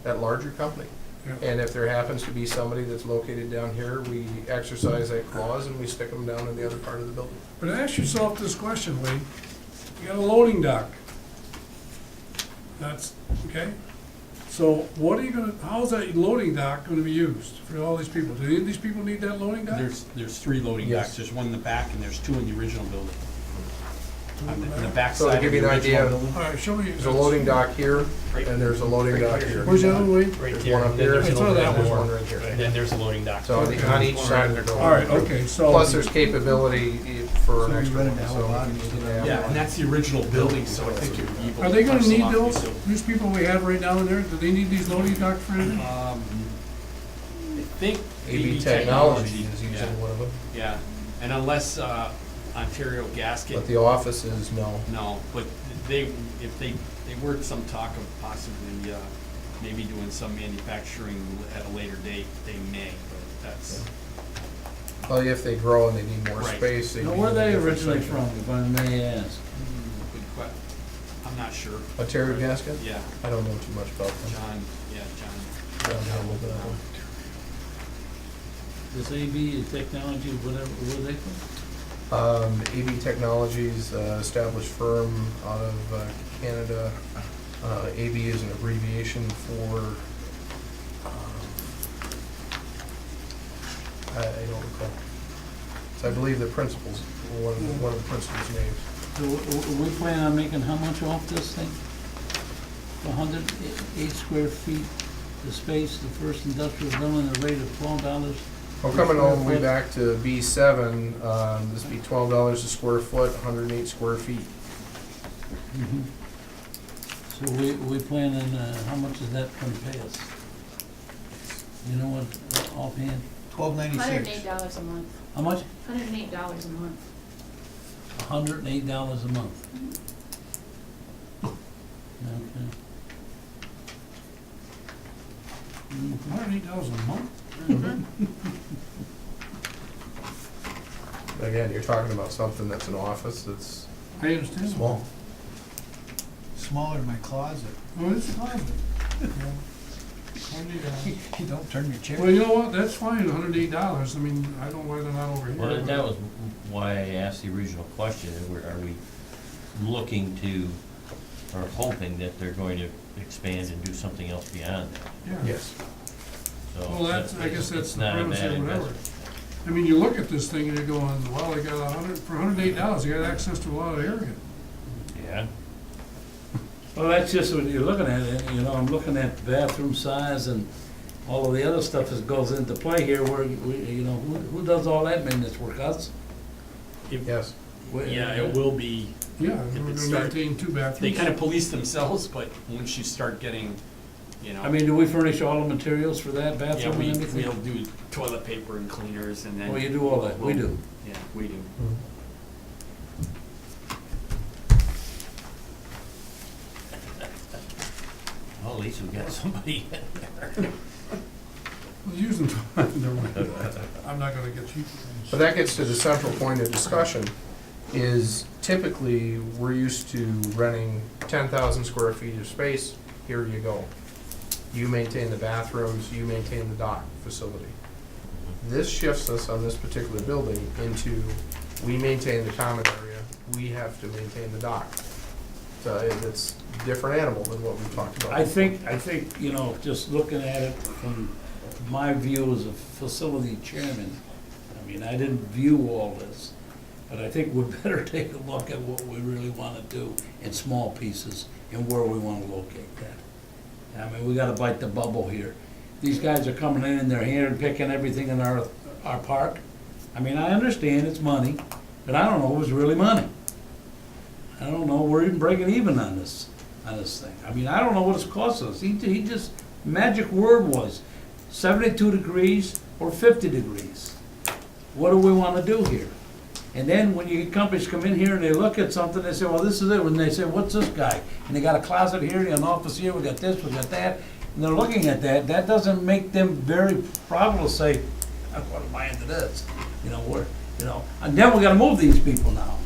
that larger company. Yeah. And if there happens to be somebody that's located down here, we exercise that clause and we stick them down in the other part of the building. But ask yourself this question, Lee. You got a loading dock. That's, okay? So what are you gonna, how's that loading dock gonna be used for all these people? Do any of these people need that loading dock? There's 3 loading Yes. docks, there's one in the back and there's 2 in the original building. On the back So to side of give the you an original idea, building. All right, show me. there's a loading dock here, and there's a loading dock here. Where's the other one, Lee? Right There's there. one up Then here, there's I and saw that there's one. one right here. And then there's a loading dock. So on each side of the building. All right, okay, so. Plus, there's capability for an So you extra rented one, the so whole lot, if you you need to said have Yeah, one. and that's the original building, so I think it would be able to. Are they gonna parcel need off those, these. these people we have right now in there, do they need these loading docks for anything? I think AB AV Technology is yeah, using one of them, Yeah, and unless Ontario Gasket, but the offices, no. no, but if they were some talk of possibly maybe doing some manufacturing at a later date, they may, but that's, Well, if they grow and they need more Right. space, they Now, need where are a they different originally section. from, if I may ask? good question. I'm not sure. Ontario Gasket? Yeah, I don't know too much about them. John, I don't know that one. This AB Technology, whatever, where are they from? AB Technologies, established firm out of Canada. AB is an abbreviation for, I don't recall. So I believe the principals, one of the principals' names. So we plan on making how much off this thing? 108 square feet, the space, the first industrial building, the rate of $12. Well, coming all the way back to B7, this would be $12 a square foot, 108 square feet. Mhm. So we plan on, how much is that gonna pay us? You know what, offhand? $108 a month, How much? $108 a month. $108 a month. Okay. $108 a month? Again, you're talking about something that's an office that's I understand. small. Smaller than my closet. Well, it's fine. Don't turn your chair. Well, you know what, that's fine, $108, I mean, I don't know why they're not over here. Well, that was why I asked the original question, are we looking to, or hoping that they're going to expand and do something else beyond that? Yeah. Yes. So Well, that's, I guess that's it's the not a premise bad of whatever. investment. I mean, you look at this thing and you're going, well, they got for $108, they got access to a lot of area. Yeah, Well, that's just when you're looking at it, I'm looking at bathroom size and all of the other stuff that goes into play here where, who does all that maintenance work, us? Yes. yeah, it will be, Yeah, If we're it gonna start- maintain 2 bathrooms. they kind of police themselves, but once you start getting, I mean, do we furnish all the materials for that yeah, bathroom and everything? we'll do toilet paper and cleaners and then. Oh, you do all that, we do. Yeah, we do. well, at least we got somebody in there. Well, use them, never mind. I'm not gonna get cheap. But that gets to the central point of discussion, is typically, we're used to renting 10,000 square feet of space, here you go. You maintain the bathrooms, you maintain the dock facility. This shifts us on this particular building into, we maintain the common area, we have to maintain the dock. it's a different animal than what we've talked about. I think, you know, just looking at it from my view as a facility chairman, I mean, I didn't view all this, but I think we better take a look at what we really wanna do in small pieces and where we wanna locate that. I mean, we gotta bite the bubble here. These guys are coming in and they're hand picking everything in our park. I mean, I understand it's money, but I don't know if it's really money. I don't know, we're even breaking even on this thing. I mean, I don't know what it's cost us. He just, magic word was 72 degrees or 50 degrees. What do we wanna do here? And then when you get companies come in here and they look at something, they say, well, this is it. When they say, what's this guy? And they got a closet here, they got an office here, we got this, we got that. And they're looking at that, that doesn't make them very proud to say, I want to buy into this. You know, and then we gotta move these people now.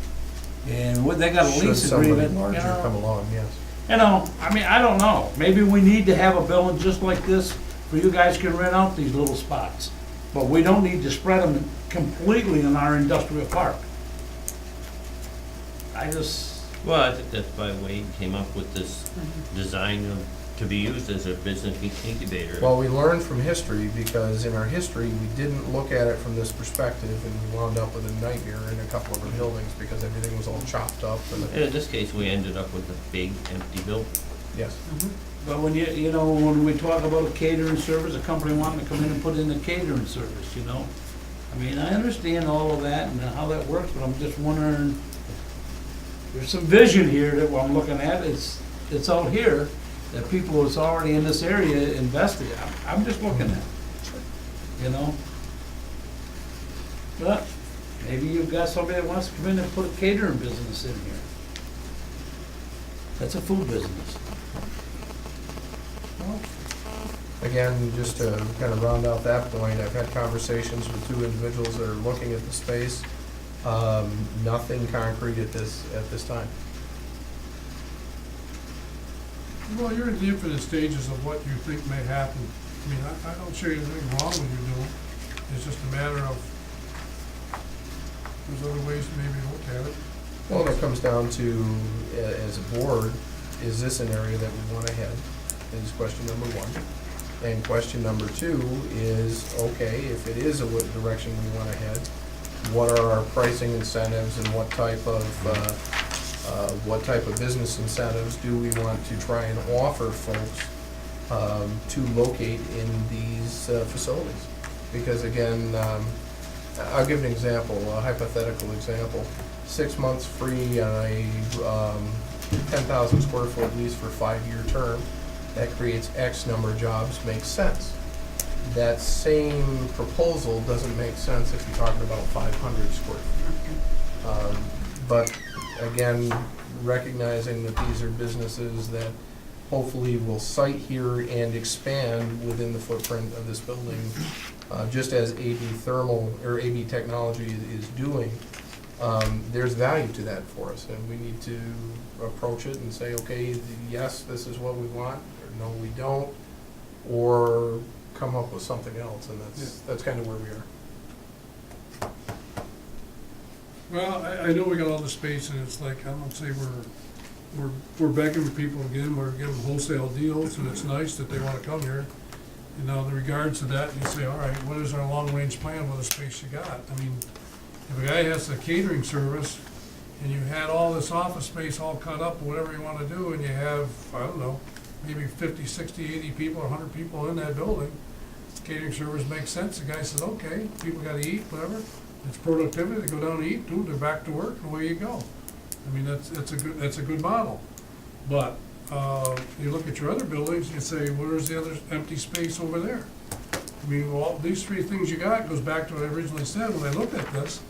And they got a Should lease somebody agreement, you larger come know. along, yes. You know, I mean, I don't know. Maybe we need to have a building just like this where you guys can rent out these little spots. But we don't need to spread them completely in our industrial park. Well, I think that's why Wade came up with this design to be used as a business incubator. Well, we learned from history, because in our history, we didn't look at it from this perspective, and we wound up with a nightmare in a couple of our buildings, because everything was all chopped up, and, In this case, we ended up with a big empty building. yes. But when you know, when we talk about a catering service, a company wanting to come in and put in a catering service, you know? I mean, I understand all of that and how that works, but I'm just wondering, there's some vision here that what I'm looking at, it's out here, that people that's already in this area invested. I'm just looking at it, you know? But maybe you've got somebody that wants to come in and put a catering business in here. That's a food business. Again, just to kind of round out that point, I've had conversations with two individuals that are looking at the space. Nothing concrete at this time. Well, you're in the infinite stages of what you think may happen. I mean, I don't see anything wrong with you doing. It's just a matter of, there's other ways to maybe look at it. Well, it comes down to, as a board, is this an area that we want to head? Is question number one. And question number two is, okay, if it is a direction we want to head, what are our pricing incentives and what type of business incentives do we want to try and offer folks to locate in these facilities? Because again, I'll give an example, a hypothetical example. 6 months free on a 10,000 square foot lease for a 5-year term. That creates X number of jobs, makes sense. That same proposal doesn't make sense if you're talking about 500 square feet. But again, recognizing that these are businesses that hopefully will site here and expand within the footprint of this building, just as AB Thermal, or AB Technology is doing, there's value to that for us, and we need to approach it and say, okay, yes, this is what we want, or no, we don't, or come up with something else, and that's kind of where we are. Well, I know we got all the space, and it's like, I don't say we're begging people again, we're giving wholesale deals, and it's nice that they wanna come here. You know, in regards to that, you say, all right, what is our long-range plan with the space you got? I mean, if a guy has a catering service, and you had all this office space all cut up, whatever you wanna do, and you have, I don't know, maybe 50, 60, 80 people, 100 people in that building, catering service makes sense. The guy says, okay, people gotta eat, whatever. It's productivity, they go down to eat, boom, they're back to work, and away you go. I mean, that's a good model. But, you look at your other buildings, and you say, where's the other empty space over there? I mean, well, these three things you got goes back to what I originally said when I looked at this.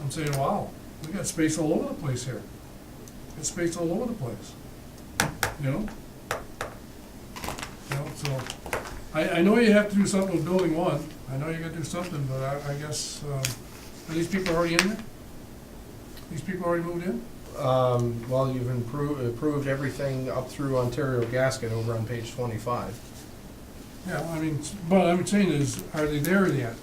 I'm saying, wow, we got space all over the place here. Got space all over the place. You know? So, I know you have to do something with building one. I know you gotta do something, but I guess, are these people already in there? These people already moved in? Well, you've approved everything up through Ontario Gasket over on page 25. Yeah, I mean, but I'm saying is, are they there yet?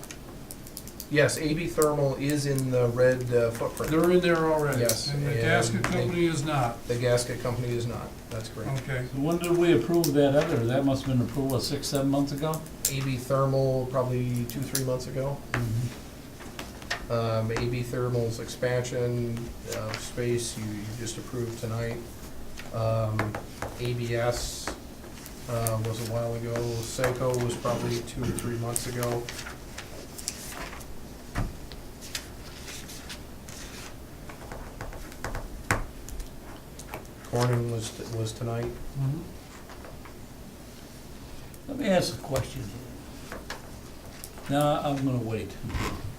Yes, AB Thermal is in the red footprint. They're in there already? Yes, And the and gasket they- company is not? The gasket company is not, that's correct. Okay. So when did we approve that other? That must have been approved, what, 6, 7 months ago? AB Thermal, probably 2-3 months ago. AB Thermal's expansion space, you just approved tonight. ABS was a while ago. Seiko was probably 2 or 3 months ago. Corning was tonight. Mhm. Let me ask a question. No, I'm gonna wait,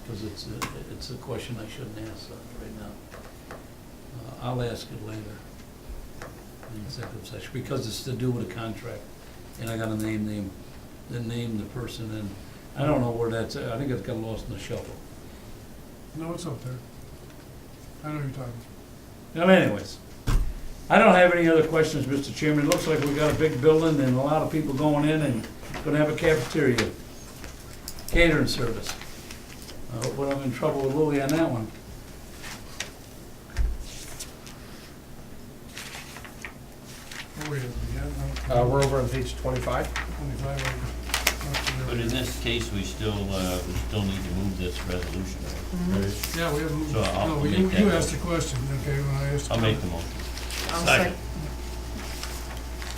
because it's a question I shouldn't ask right now. I'll ask it later in executive session, because it's to do with a contract, and I gotta name the person, and I don't know where that's at. I think it's got lost in the shuffle. No, it's up there. I know what you're talking Well, anyways, I don't have any other questions, Mr. Chairman. It looks like we got a big building and a lot of people going in and gonna have a cafeteria, catering service. I hope I'm in trouble with Louis on that one. about. Where are we at? Yeah, We're over on page 25. 25. But in this case, we still need to move this resolution, right? Yeah, we have, So I'll no, make you that asked the question, okay, when I asked. I'll make the motion. I'll Second.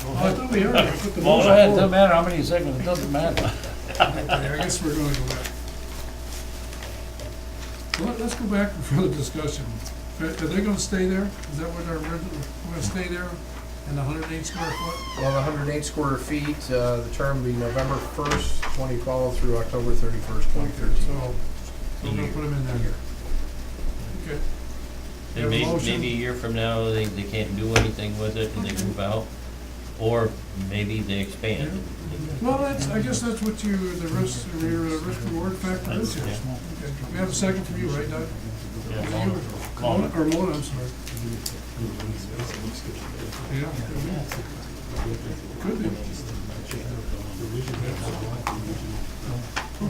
Oh, I thought we already put the Go motion ahead, it forward. doesn't matter how many seconds, it doesn't matter. Okay, I guess we're gonna go back. Let's go back for further discussion. Are they gonna stay there? Is that what our original, we're gonna stay there in the 108 square foot? Well, 108 square feet, the term will be November 1st, 2012 through October 31st, Okay, 2013. so we're gonna put them in there. Okay. And Have a motion? maybe a year from now, they can't do anything with it and they move out, or maybe they expand. Well, that's, I guess that's what you, the risk, your risk reward factor is here. Yeah. Okay, we have a second from you, right, Doug? Yeah, You? Mona. Or Mona, I'm sorry. Yeah. Could be.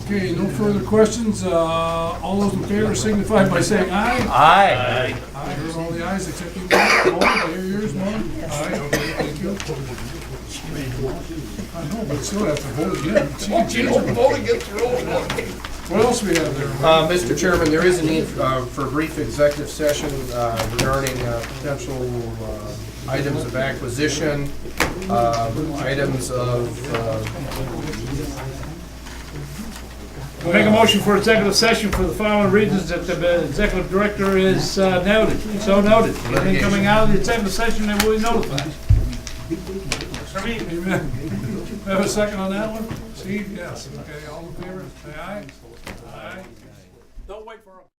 Okay, no further questions. All those in favor signify by saying aye. Aye. I heard all the ayes except you. Mona, I hear yours, Mona? Aye, okay, thank you. I know, but still have to vote again. What else we have there? Mr. Chairman, there is a need for a brief executive session regarding potential items of acquisition, items of, Make a motion for executive session for the following reasons that the executive director is noted, so noted. Anything coming out of the executive session, they will be notified. Amen. Have a second on that one? Steve, yes. Okay, all in favor, say aye. Aye. Don't wait for a...